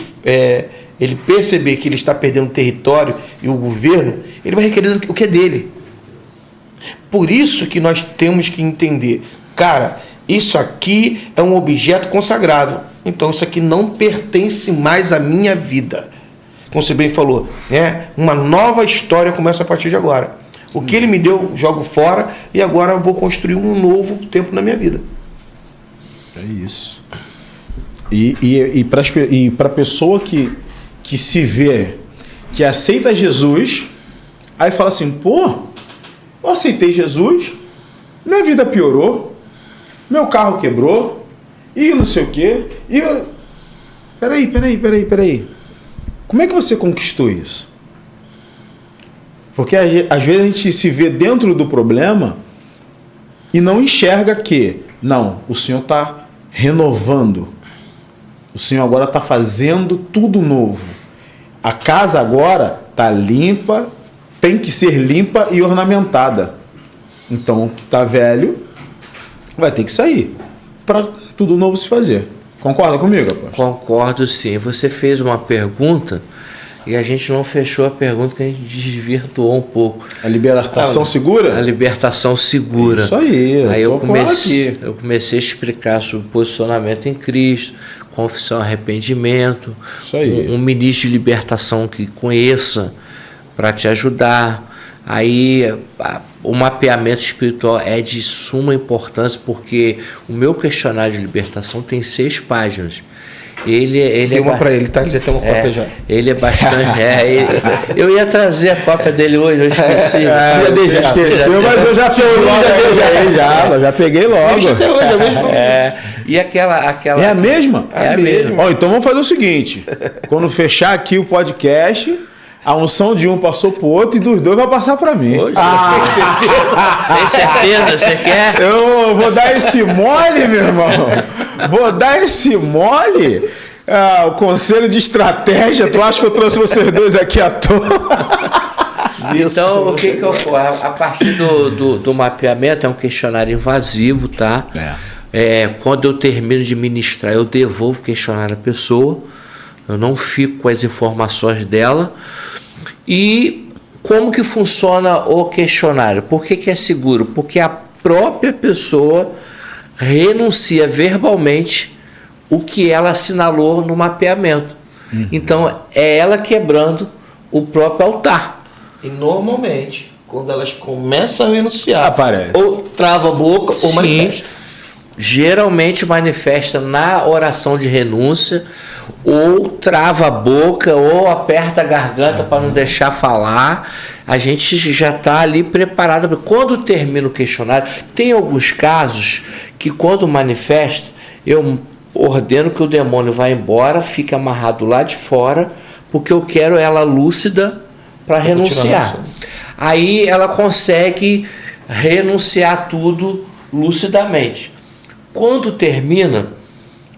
perceber que ele está perdendo território e o governo, ele vai requerer o que é dele. Por isso que nós temos que entender, cara, isso aqui é um objeto consagrado. Então isso aqui não pertence mais à minha vida. Como você bem falou, né? Uma nova história começa a partir de agora. O que ele me deu, jogo fora e agora eu vou construir um novo tempo na minha vida. É isso. E para a pessoa que se vê, que aceita Jesus, aí fala assim, pô, eu aceitei Jesus, minha vida piorou, meu carro quebrou, e não sei o quê. E eu... Peraí. Como é que você conquistou isso? Porque às vezes a gente se vê dentro do problema e não enxerga que, não, o Senhor está renovando. O Senhor agora está fazendo tudo novo. A casa agora está limpa, tem que ser limpa e ornamentada. Então o que está velho vai ter que sair para tudo novo se fazer. Concorda comigo, rapaz? Concordo, sim. Você fez uma pergunta e a gente não fechou a pergunta, que a gente desvirtuou um pouco. A libertação segura? A libertação segura. Isso aí. Aí eu comecei a explicar sobre o posicionamento em Cristo, confissão, arrependimento. Isso aí. Um ministro de libertação que conheça para te ajudar. Aí o mapeamento espiritual é de suma importância, porque o meu questionário de libertação tem 6 páginas. Tem uma para ele, tá? Ele já tem uma cópia já. Ele é bastante. Eu ia trazer a cópia dele hoje, eu esqueci. Esqueceu, mas eu já peguei já peguei logo. Até hoje, é a mesma. E aquela. É a mesma? É a mesma. Ó, então vamos fazer o seguinte: quando fechar aqui o podcast, a unção de um passou pro outro e dos dois vai passar para mim. Tem certeza? Você quer? Eu vou dar esse mole, meu irmão. Vou dar esse mole. O conselho de estratégia. Tu acha que eu trouxe vocês dois aqui à toa? Então, o que eu faço? A partir do mapeamento, é um questionário invasivo, tá? Quando eu termino de ministrar, eu devolvo o questionário à pessoa. Eu não fico com as informações dela. E como que funciona o questionário? Por que é seguro? Porque a própria pessoa renuncia verbalmente o que ela assinalou no mapeamento. Então, é ela quebrando o próprio altar. E normalmente, quando elas começam a renunciar, aparece. Ou trava a boca ou manifesta. Geralmente manifesta na oração de renúncia, ou trava a boca, ou aperta a garganta para não deixar falar. A gente já está ali preparado. Quando termina o questionário, tem alguns casos que quando manifesta, eu ordeno que o demônio vá embora, fique amarrado lá de fora, porque eu quero ela lúcida para renunciar. Aí ela consegue renunciar tudo lucidamente. Quando termina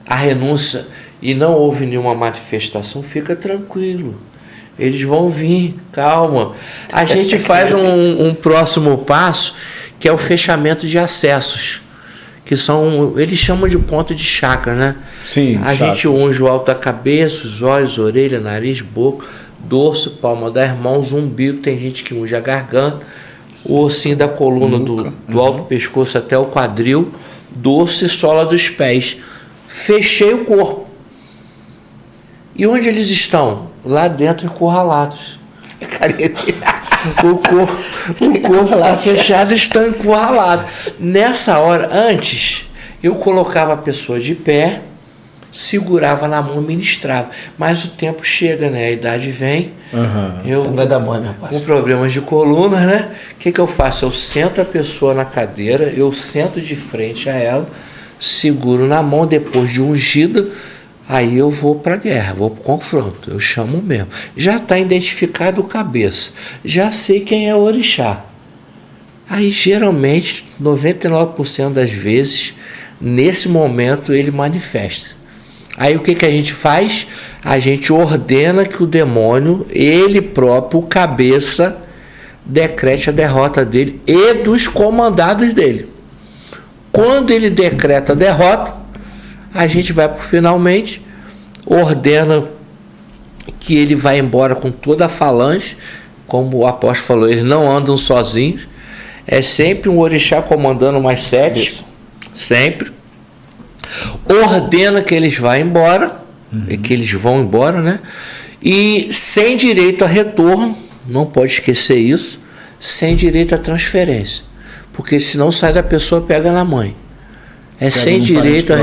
a renúncia e não houve nenhuma manifestação, fica tranquilo. Eles vão vir, calma. A gente faz um próximo passo, que é o fechamento de acessos, que são, eles chamam de ponto de chakra, né? Sim. A gente unge o alto da cabeça, os olhos, orelha, nariz, boca, dorso, palma das mãos, umbigo, tem gente que unge a garganta, o ossinho da coluna do alto do pescoço até o quadril, dorso e sola dos pés. Fechei o corpo. E onde eles estão? Lá dentro, encurralados. O corpo lá fechado, estão encurralados. Nessa hora, antes, eu colocava a pessoa de pé, segurava na mão e ministrava. Mas o tempo chega, né? A idade vem. Eu não vai dar mole, rapaz. Com problemas de coluna, né? O que eu faço? Eu sento a pessoa na cadeira, eu sento de frente a ela, seguro na mão, depois de ungida, aí eu vou para a guerra, vou para o confronto, eu chamo mesmo. Já está identificado o cabeça, já sei quem é o orixá. Aí, geralmente, 99% das vezes, nesse momento, ele manifesta. Aí, o que a gente faz? A gente ordena que o demônio, ele próprio, o cabeça, decrete a derrota dele e dos comandados dele. Quando ele decreta a derrota, a gente vai para finalmente, ordena que ele vai embora com toda a falange, como o apóstolo falou, eles não andam sozinhos, é sempre um orixá comandando mais 7, isso. Sempre. Ordena que eles vão embora, que eles vão embora, né? E sem direito a retorno, não pode esquecer isso, sem direito a transferência, porque senão sai da pessoa, pega na mãe. Sem direito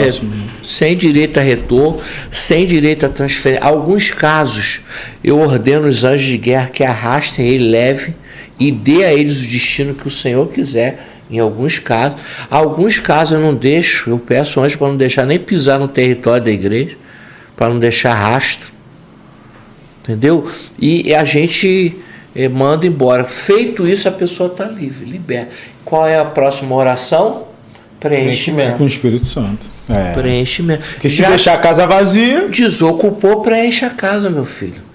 sem direito a retorno, sem direito a transferência. Alguns casos, eu ordeno os anjos de guerra que arrastem ele, leve e dê a eles o destino que o Senhor quiser. Em alguns casos eu não deixo, eu peço antes para não deixar nem pisar no território da igreja, para não deixar rastro, entendeu? E a gente manda embora. Feito isso, a pessoa está livre, liberta. Qual é a próxima oração? Preenchimento. Com o Espírito Santo. Preenchimento. Porque se deixar a casa vazia... Desocupou, preenche a casa, meu filho.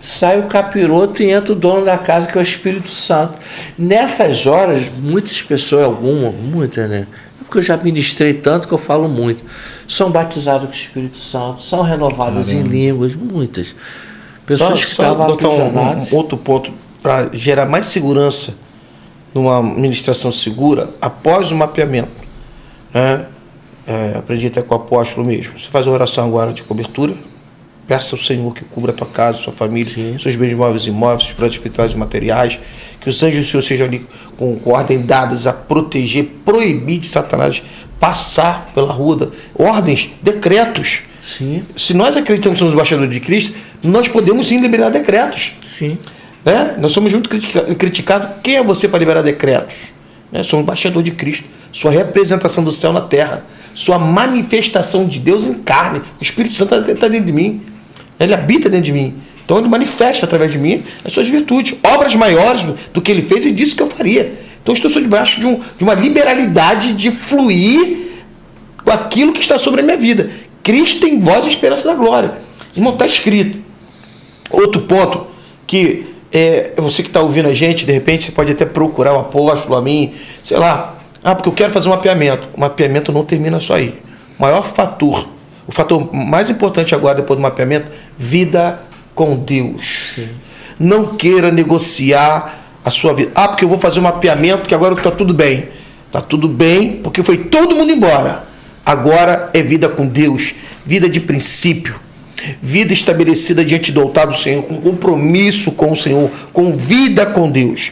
Sai o capiroto e entra o dono da casa, que é o Espírito Santo. Nessas horas, muitas pessoas, muitas, né? Porque eu já ministrei tanto que eu falo muito. São batizados com o Espírito Santo, são renovadas em línguas, muitas. Pessoas que estavam aprisionadas. Outro ponto, para gerar mais segurança numa ministração segura, após o mapeamento. Aprendi até com o apóstolo mesmo. Você faz a oração agora de cobertura. Peça ao Senhor que cubra a tua casa, sua família, sim, seus bens móveis e imóveis, seus projetos espirituais e materiais, que os anjos do Senhor sejam ali com ordem dadas a proteger, proibir de Satanás passar pela rua, ordens, decretos. Sim. Se nós acreditamos que somos embaixadores de Cristo, nós podemos sim liberar decretos. Sim. Nós somos muito criticados. Quem é você para liberar decretos? Somos embaixador de Cristo, sua representação do céu na terra, sua manifestação de Deus em carne. O Espírito Santo está dentro de mim. Ele habita dentro de mim. Então ele manifesta através de mim as suas virtudes. Obras maiores do que ele fez e disse que eu faria. Então eu estou debaixo de uma liberalidade de fluir com aquilo que está sobre a minha vida. Cristo tem voz e esperança da glória. Irmão, está escrito. Outro ponto que você que está ouvindo a gente, de repente você pode até procurar o apóstolo, a mim, sei lá. Porque eu quero fazer um mapeamento. O mapeamento não termina só aí. O maior fator, o fator mais importante agora, depois do mapeamento, vida com Deus. Sim. Não queira negociar a sua vida. Porque eu vou fazer um mapeamento que agora está tudo bem. Está tudo bem porque foi todo mundo embora. Agora é vida com Deus, vida de princípio, vida estabelecida diante do altar do Senhor, com compromisso com o Senhor, com vida com Deus.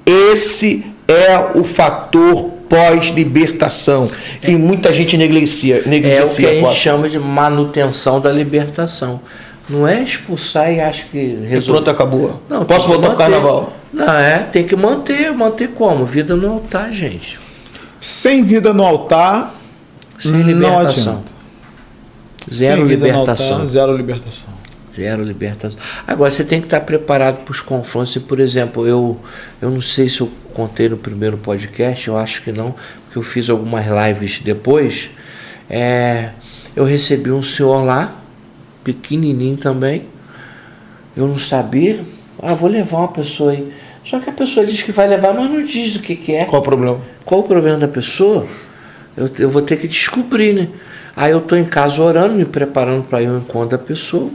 Esse é o fator pós-libertação. E muita gente negligencia. É o que a gente chama de manutenção da libertação. Não é expulsar e acho que resolve. Pronto, acabou. Não, posso voltar para o carnaval? Não, tem que manter como? Vida no altar, gente. Sem vida no altar, sem libertação. Zero libertação. Altar, zero libertação. Zero libertação. Agora, você tem que estar preparado para os confrontos. E, por exemplo, eu não sei se eu contei no primeiro podcast, eu acho que não, porque eu fiz algumas lives depois. Eu recebi um senhor lá, pequenininho também. Eu não sabia. Vou levar uma pessoa aí. Só que a pessoa diz que vai levar, mas não diz o que é. Qual o problema? Qual o problema da pessoa? Eu vou ter que descobrir, né? Aí eu estou em casa orando, me preparando para ir ao encontro da pessoa.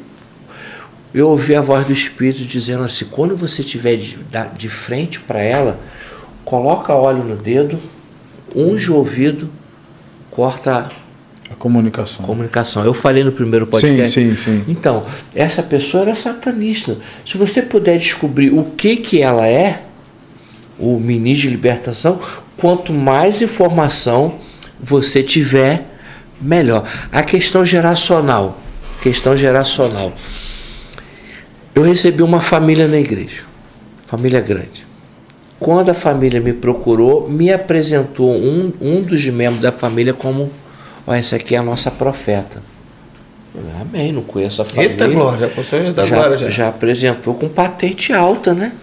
Eu ouvi a voz do Espírito dizendo assim: quando você estiver de frente para ela, coloca óleo no dedo, unge o ouvido, corta a comunicação. Eu falei no primeiro podcast. Sim. Então, essa pessoa era satanista. Se você puder descobrir o que ela é, o ministro de libertação, quanto mais informação você tiver, melhor. A questão geracional. Eu recebi uma família na igreja, família grande. Quando a família me procurou, me apresentou um dos membros da família como: essa aqui é a nossa profeta. Eu falei: amém, não conheço a família. Eita glória, você da glória já. Já apresentou com patente alta, né?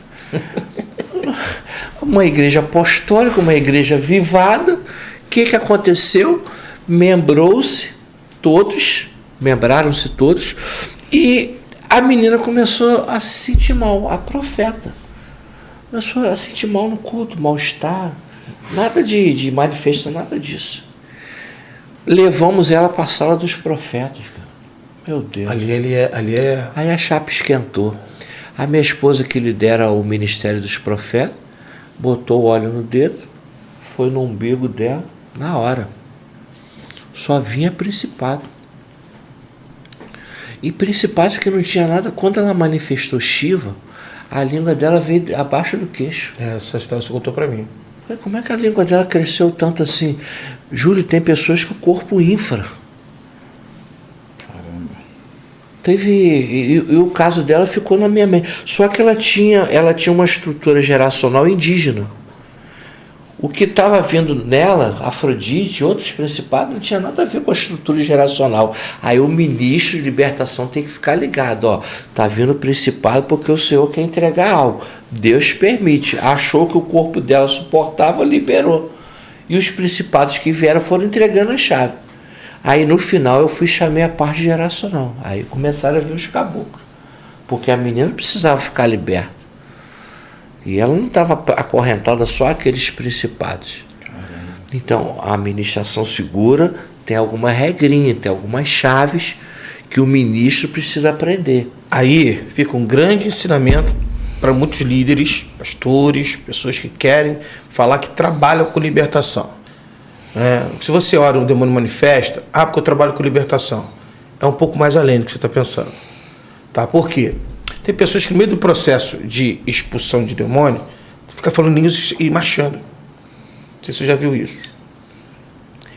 Uma igreja apostólica, uma igreja avivada. O que aconteceu? Membraram-se todos, e a menina começou a se sentir mal, a profeta. Começou a sentir mal no culto, mal-estar, nada de manifesto, nada disso. Levamos ela para a sala dos profetas, cara. Meu Deus. Ali é... Aí a chapa esquentou. A minha esposa, que lidera o ministério dos profetas, botou o óleo no dedo, foi no umbigo dela, na hora. Só vinha principado. E principado que não tinha nada. Quando ela manifestou Shiva, a língua dela veio abaixo do queixo. Essa história você contou para mim. Como é que a língua dela cresceu tanto assim? Júlio, tem pessoas que o corpo infra. Caramba. E o caso dela ficou na minha mente. Só que ela tinha uma estrutura geracional indígena. O que estava vindo nela, Afrodite, outros principados, não tinha nada a ver com a estrutura geracional. Aí o ministro de libertação tem que ficar ligado, ó, tá vindo o principado porque o Senhor quer entregar algo. Deus permite. Achou que o corpo dela suportava, liberou. E os principados que vieram foram entregando a chave. Aí no final eu fui e chamei a parte geracional. Aí começaram a vir os caboclos. Porque a menina precisava ficar liberta. E ela não estava acorrentada só àqueles principados. Então, a administração segura tem alguma regrinha, tem algumas chaves que o ministro precisa aprender. Aí fica um grande ensinamento para muitos líderes, pastores, pessoas que querem falar que trabalham com libertação. Se você ora, o demônio manifesta, porque eu trabalho com libertação. É um pouco mais além do que você está pensando. Tá? Por quê? Tem pessoas que no meio do processo de expulsão de demônio, fica falando línguas e marchando. Não sei se você já viu isso.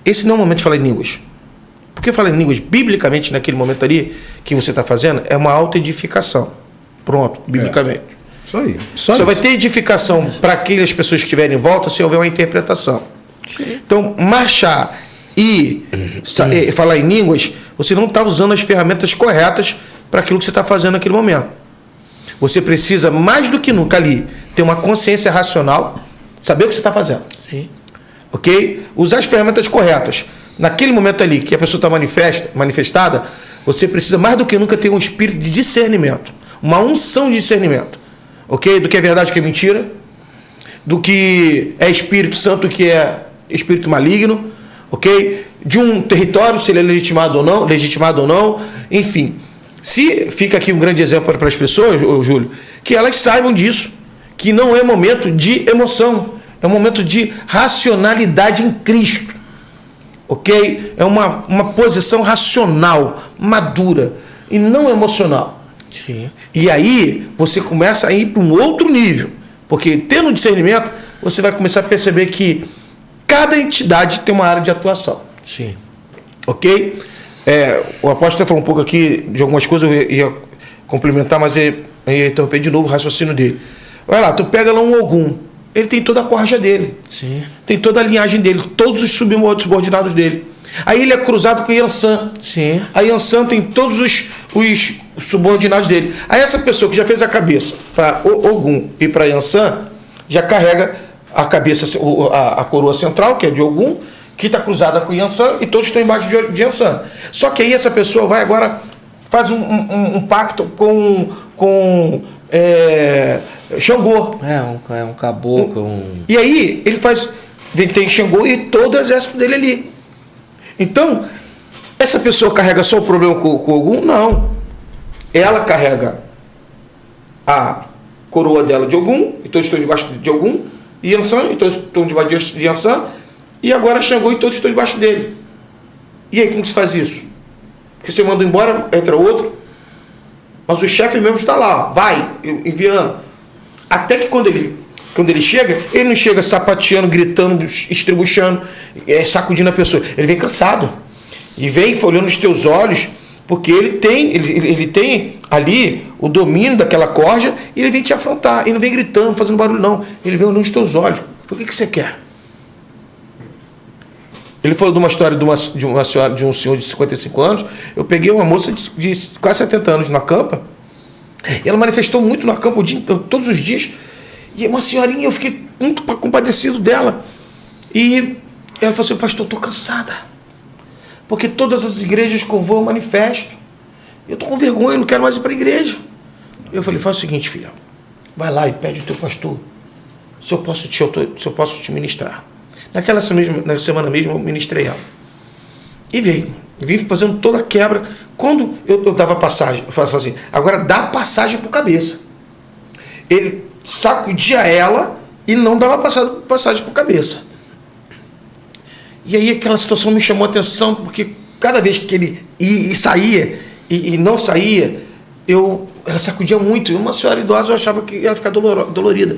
Esse não é o momento de falar em línguas. Porque falar em línguas, biblicamente, naquele momento ali, que você está fazendo, é uma autoedificação. Pronto, biblicamente. Isso aí. Só vai ter edificação para aquelas pessoas que estiverem em volta se houver uma interpretação. Sim. Então, marchar e falar em línguas, você não está usando as ferramentas corretas para aquilo que você está fazendo naquele momento. Você precisa, mais do que nunca ali, ter uma consciência racional, saber o que você está fazendo. Sim. Ok? Usar as ferramentas corretas. Naquele momento ali que a pessoa está manifestada, você precisa, mais do que nunca, ter um espírito de discernimento. Uma unção de discernimento. Ok? Do que é verdade, do que é mentira. Do que é Espírito Santo, do que é espírito maligno. Ok? De um território, se ele é legitimado ou não. Enfim. Se fica aqui um grande exemplo para as pessoas, Júlio, que elas saibam disso, que não é momento de emoção, é um momento de racionalidade em Cristo, ok? É uma posição racional, madura e não emocional. Sim. E aí você começa a ir para um outro nível, porque tendo discernimento, você vai começar a perceber que cada entidade tem uma área de atuação. Sim. Ok? O apóstolo falou um pouco aqui de algumas coisas, eu ia complementar, mas eu ia interromper de novo o raciocínio dele. Vai lá, tu pega lá um Ogum, ele tem toda a corja dele. Sim. Tem toda a linhagem dele, todos os subordinados dele. Aí ele é cruzado com Yansan. Sim. A Yansan tem todos os subordinados dele. Aí essa pessoa que já fez a cabeça para Ogum e para Yansan, já carrega a cabeça, a coroa central, que é de Ogum, que está cruzada com Yansan, e todos estão embaixo de Yansan. Só que aí essa pessoa vai agora, faz um pacto com Xangô. É um caboclo. E aí ele tem Xangô e todo o exército dele ali. Então, essa pessoa carrega só o problema com Ogum? Não. Ela carrega a coroa dela de Ogum, e todos estão debaixo de Ogum, e Yansan, e todos estão debaixo de Yansan, e agora Xangô e todos estão debaixo dele. E aí, como que se faz isso? Porque você manda embora, entra outro, mas o chefe mesmo está lá, vai, enviando. Até que quando ele chega, ele não chega sapateando, gritando, estribuchando, sacudindo a pessoa. Ele vem cansado. E vem olhando nos teus olhos, porque ele tem ali o domínio daquela corja, e ele vem te afrontar. Ele não vem gritando, fazendo barulho, não. Ele vem olhando nos teus olhos. Por que você quer? Ele falou de uma história de um senhor de 55 anos. Eu peguei uma moça de quase 70 anos na campa. E ela manifestou muito na campa todos os dias. E uma senhorinha, eu fiquei muito compadecido dela. E ela falou assim, pastor, eu estou cansada. Porque todas as igrejas que eu vou, eu manifesto. Eu estou com vergonha, não quero mais ir para a igreja. Eu falei, faz o seguinte, filha. Vai lá e pede ao teu pastor se eu posso te ministrar. Na semana mesmo, eu ministrei ela. E vim fazendo toda a quebra. Quando eu dava passagem, eu falava assim, agora dá passagem por cabeça. Ele sacudia ela e não dava passagem por cabeça. E aí aquela situação me chamou a atenção, porque cada vez que ele saía e não saía, ela sacudia muito. E uma senhora idosa, eu achava que ia ficar dolorida.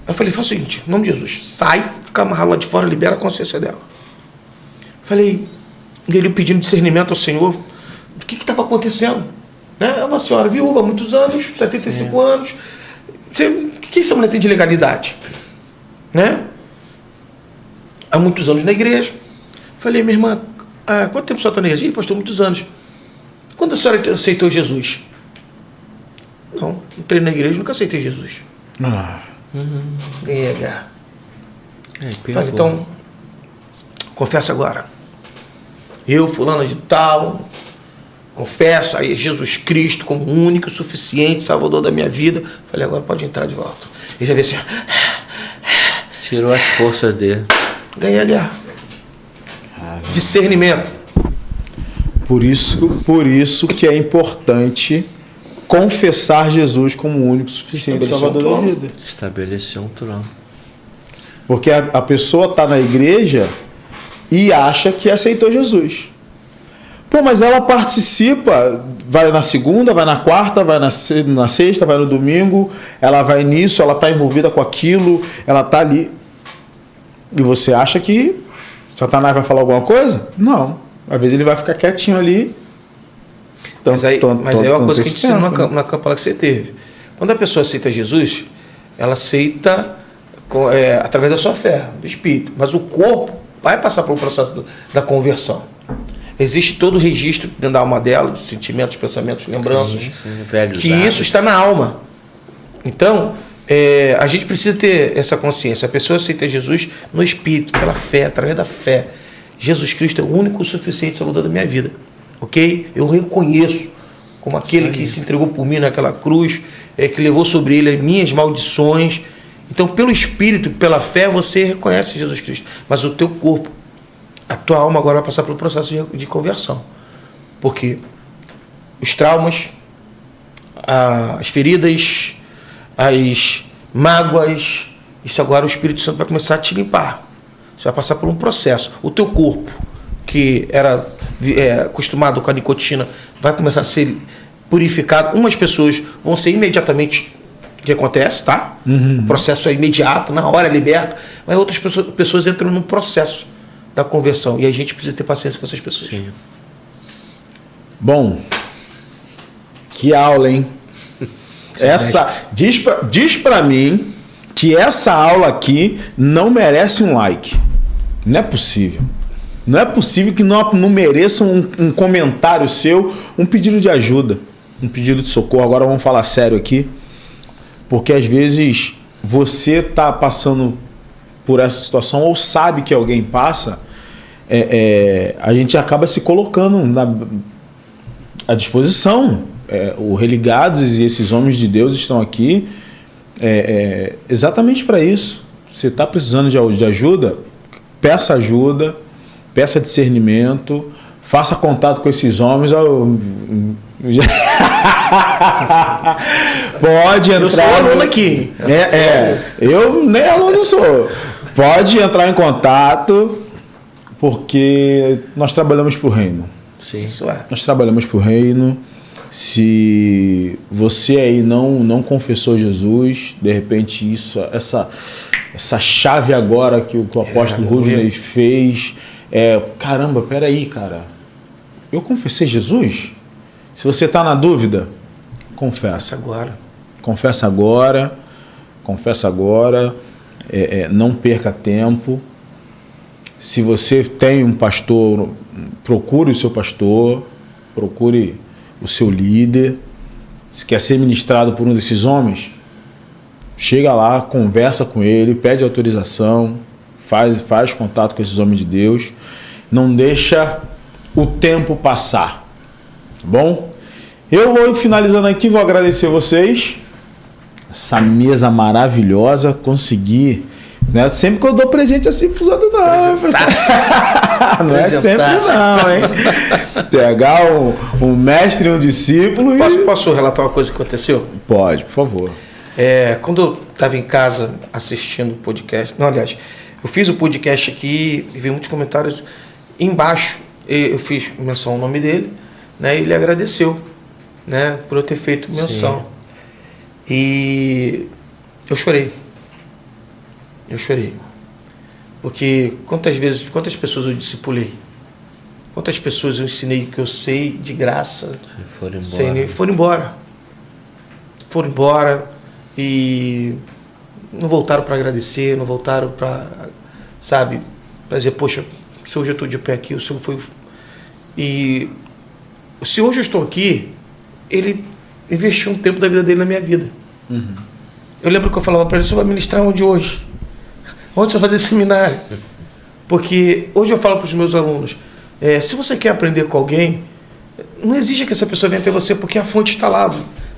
Eu falei, faz o seguinte, em nome de Jesus, sai, fica amarrado lá de fora, libera a consciência dela. Falei, ele pedindo discernimento ao Senhor, do que estava acontecendo. Né? É uma senhora viúva há muitos anos, 75 anos. O que essa mulher tem de legalidade? Né? Há muitos anos na igreja. Falei, minha irmã, há quanto tempo a senhora está na igreja? Pastor, muitos anos. Quando a senhora aceitou Jesus? Não, entrei na igreja e nunca aceitei Jesus. Ganhei a guerra. Falei, então, confessa agora. Eu, fulano de tal, confesso aí Jesus Cristo como o único, suficiente, salvador da minha vida. Falei, agora pode entrar de volta. E já veio assim. Tirou as forças dele. Ganhei a guerra. Discernimento. Por isso que é importante confessar Jesus como o único, suficiente, salvador da vida. Estabelecer um trono. Porque a pessoa está na igreja e acha que aceitou Jesus. Pô, mas ela participa, vai na segunda, vai na quarta, vai na sexta, vai no domingo, ela vai nisso, ela está envolvida com aquilo, ela está ali. E você acha que Satanás vai falar alguma coisa? Não. Às vezes ele vai ficar quietinho ali. Mas aí é uma coisa que a gente ensina na campanha que você teve. Quando a pessoa aceita Jesus, ela aceita através da sua fé, do Espírito. Mas o corpo vai passar pelo processo da conversão. Existe todo o registro dentro da alma dela, de sentimentos, pensamentos, lembranças. Isso está na alma. Então, a gente precisa ter essa consciência. A pessoa aceita Jesus no Espírito, pela fé, através da fé. Jesus Cristo é o único, suficiente salvador da minha vida. Ok? Eu reconheço como aquele que se entregou por mim naquela cruz, que levou sobre ele as minhas maldições. Então, pelo Espírito, pela fé, você reconhece Jesus Cristo. Mas o teu corpo, a tua alma agora vai passar pelo processo de conversão. Porque os traumas, as feridas, as mágoas, isso agora o Espírito Santo vai começar a te limpar. Você vai passar por um processo. O teu corpo, que era acostumado com a nicotina, vai começar a ser purificado. Umas pessoas vão ser imediatamente o que acontece, tá? O processo é imediato, na hora é liberto. Mas outras pessoas entram num processo da conversão. E a gente precisa ter paciência com essas pessoas. Sim. Bom, que aula, hein? Diz pra mim que essa aula aqui não merece um like. Não é possível. Não é possível que não mereça um comentário seu, um pedido de ajuda, um pedido de socorro. Agora vamos falar sério aqui, porque às vezes você está passando por essa situação ou sabe que alguém passa, a gente acaba se colocando à disposição. O Religados e esses homens de Deus estão aqui exatamente para isso. Você está precisando de ajuda? Peça ajuda, peça discernimento, faça contato com esses homens. Pode entrar. Eu sou aluno aqui. Eu nem aluno sou. Pode entrar em contato, porque nós trabalhamos para o reino. Sim. Isso é. Nós trabalhamos para o reino. Se você aí não confessou Jesus, de repente essa chave agora que o apóstolo Rudney fez, caramba, peraí, cara, eu confessei Jesus? Se você está na dúvida, confessa agora, não perca tempo. Se você tem um pastor, procure o seu pastor, procure o seu líder. Se quer ser ministrado por um desses homens, chega lá, conversa com ele, pede autorização, faz contato com esses homens de Deus, não deixa o tempo passar, tá bom? Eu vou finalizando aqui, vou agradecer vocês, essa mesa maravilhosa, consegui, né? Sempre que eu dou presente assim pros outros, não é sempre não, hein? Pegar um mestre e um discípulo Posso relatar uma coisa que aconteceu? Pode, por favor. Quando eu estava em casa assistindo o podcast, não, aliás, eu fiz o podcast aqui e vi muitos comentários embaixo. Eu fiz menção ao nome dele, né? E ele agradeceu, né? Por eu ter feito menção. Sim. E eu chorei. Porque quantas pessoas eu discipulei? Quantas pessoas eu ensinei que eu sei de graça? Foram embora e não voltaram para agradecer, não voltaram para, sabe, para dizer, poxa, se hoje eu estou de pé aqui, o Senhor foi... E se hoje eu estou aqui, ele investiu um tempo da vida dele na minha vida. Uhum. Eu lembro que eu falava para ele, o senhor vai ministrar onde hoje? Onde você vai fazer seminário? Porque hoje eu falo para os meus alunos, se você quer aprender com alguém, não exige que essa pessoa venha até você, porque a fonte está lá.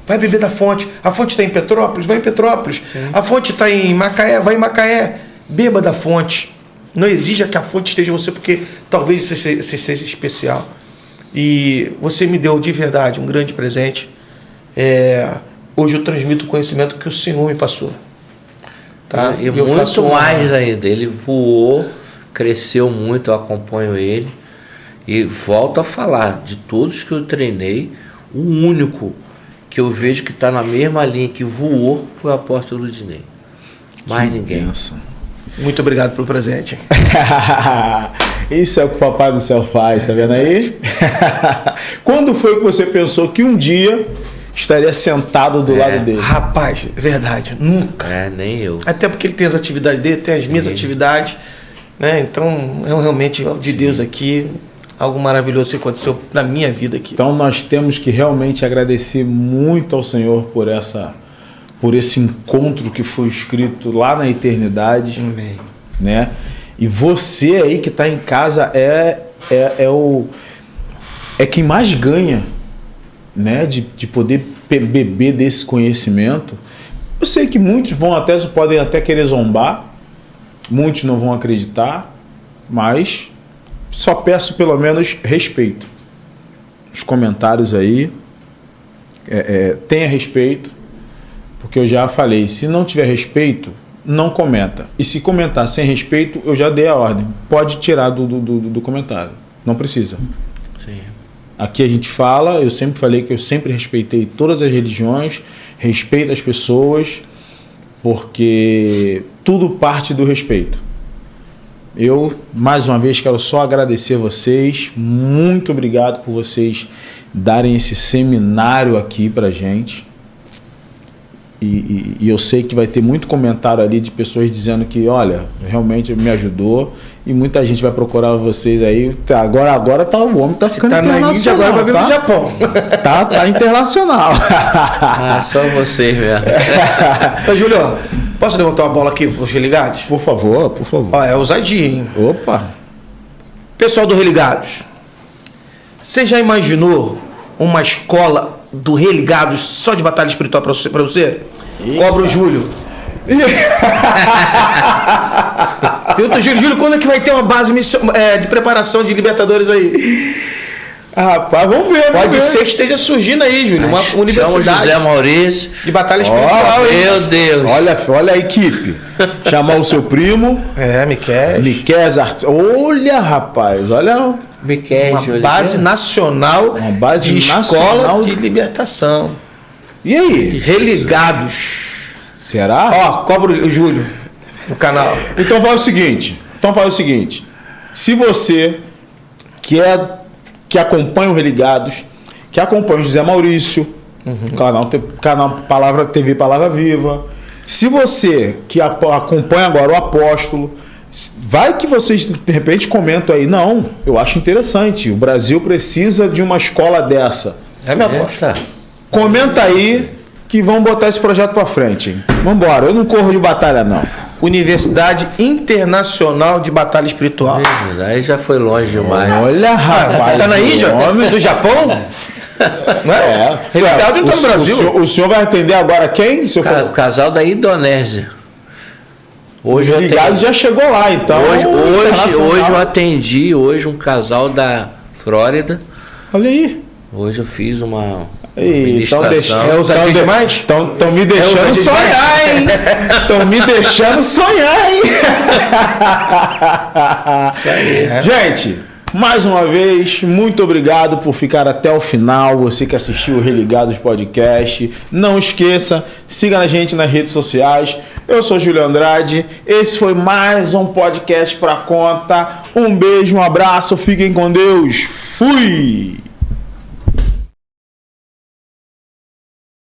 Vai beber da fonte. A fonte está em Petrópolis? Vai em Petrópolis. Sim. A fonte está em Macaé? Vai em Macaé. Beba da fonte. Não exija que a fonte esteja em você, porque talvez você seja especial. E você me deu de verdade um grande presente. Hoje eu transmito o conhecimento que o Senhor me passou. Tá? E muito mais ainda. Ele voou, cresceu muito, eu acompanho ele. E volto a falar, de todos que eu treinei, o único que eu vejo que está na mesma linha que voou foi o apóstolo Ludinei. Mais ninguém. Muito obrigado pelo presente. Isso é o que o Papai do Céu faz, tá vendo aí? Quando foi que você pensou que um dia estaria sentado do lado dele? Rapaz, verdade, nunca. Nem eu. Até porque ele tem as atividades dele, tem as minhas atividades, né? Então, é realmente de Deus aqui. Algo maravilhoso que aconteceu na minha vida aqui. Então nós temos que realmente agradecer muito ao Senhor por esse encontro que foi escrito lá na eternidade. Amém. Né? E você aí que está em casa é quem mais ganha, né? De poder beber desse conhecimento. Eu sei que muitos podem até querer zombar, muitos não vão acreditar, mas só peço pelo menos respeito. Os comentários aí, tenha respeito, porque eu já falei, se não tiver respeito, não comenta. E se comentar sem respeito, eu já dei a ordem. Pode tirar do comentário. Não precisa. Sim. Aqui a gente fala, eu sempre falei que eu sempre respeitei todas as religiões, respeito as pessoas, porque tudo parte do respeito. Eu, mais uma vez, quero só agradecer vocês. Muito obrigado por vocês darem esse seminário aqui pra gente. E eu sei que vai ter muito comentário ali de pessoas dizendo que, olha, realmente me ajudou. E muita gente vai procurar vocês aí. Agora tá, o homem tá ficando internacional. Se tá na Índia, agora vai vir no Japão. Tá internacional. Só vocês mesmo. Ô, Júlio, posso levantar uma bola aqui pros Religados? Por favor, por favor. É ousadia, hein? Opa! Pessoal do Religados, você já imaginou uma escola do Religados só de batalha espiritual pra você? Cobra o Júlio. Pergunta, Júlio, quando é que vai ter uma base de preparação de Libertadores aí? Rapaz, vamos ver. Pode ser que esteja surgindo aí, Júlio, uma universidade. José Maurício. De batalha espiritual. Meu Deus. Olha a equipe. Chamar o seu primo. Miqués. Olha, rapaz, olha. Uma base nacional de escola de libertação. E aí? Religados. Será? Cobra o Júlio no canal. Então faz o seguinte. Se você que acompanha o Religados, que acompanha o José Maurício, canal TV Palavra Viva, se você que acompanha agora o Apóstolo, vai que vocês de repente comentam aí, não, eu acho interessante, o Brasil precisa de uma escola dessa. Minha aposta. Comenta aí que vão botar esse projeto pra frente. Vambora, eu não corro de batalha, não. Universidade Internacional de Batalha Espiritual. Aí já foi longe demais. Olha, rapaz. Tá na Índia? Homem Do Japão? Não é? Religado não tá no Brasil. O senhor vai atender agora quem? Se eu for... O casal da Indonésia. Hoje o ligado já chegou lá, então. Hoje eu atendi um casal da Flórida. Olha aí. Hoje eu fiz uma então ministração. É ousadia demais? Estão me deixando sonhar, hein? Estão me deixando sonhar, hein? Isso aí, Gente, mais uma vez, muito obrigado por ficar até o final. Você que assistiu o Religados Podcast. Não esqueça, siga a gente nas redes sociais. Eu sou Júlio Andrade. Esse foi mais um podcast pra conta. Um beijo, um abraço. Fiquem com Deus. Fui!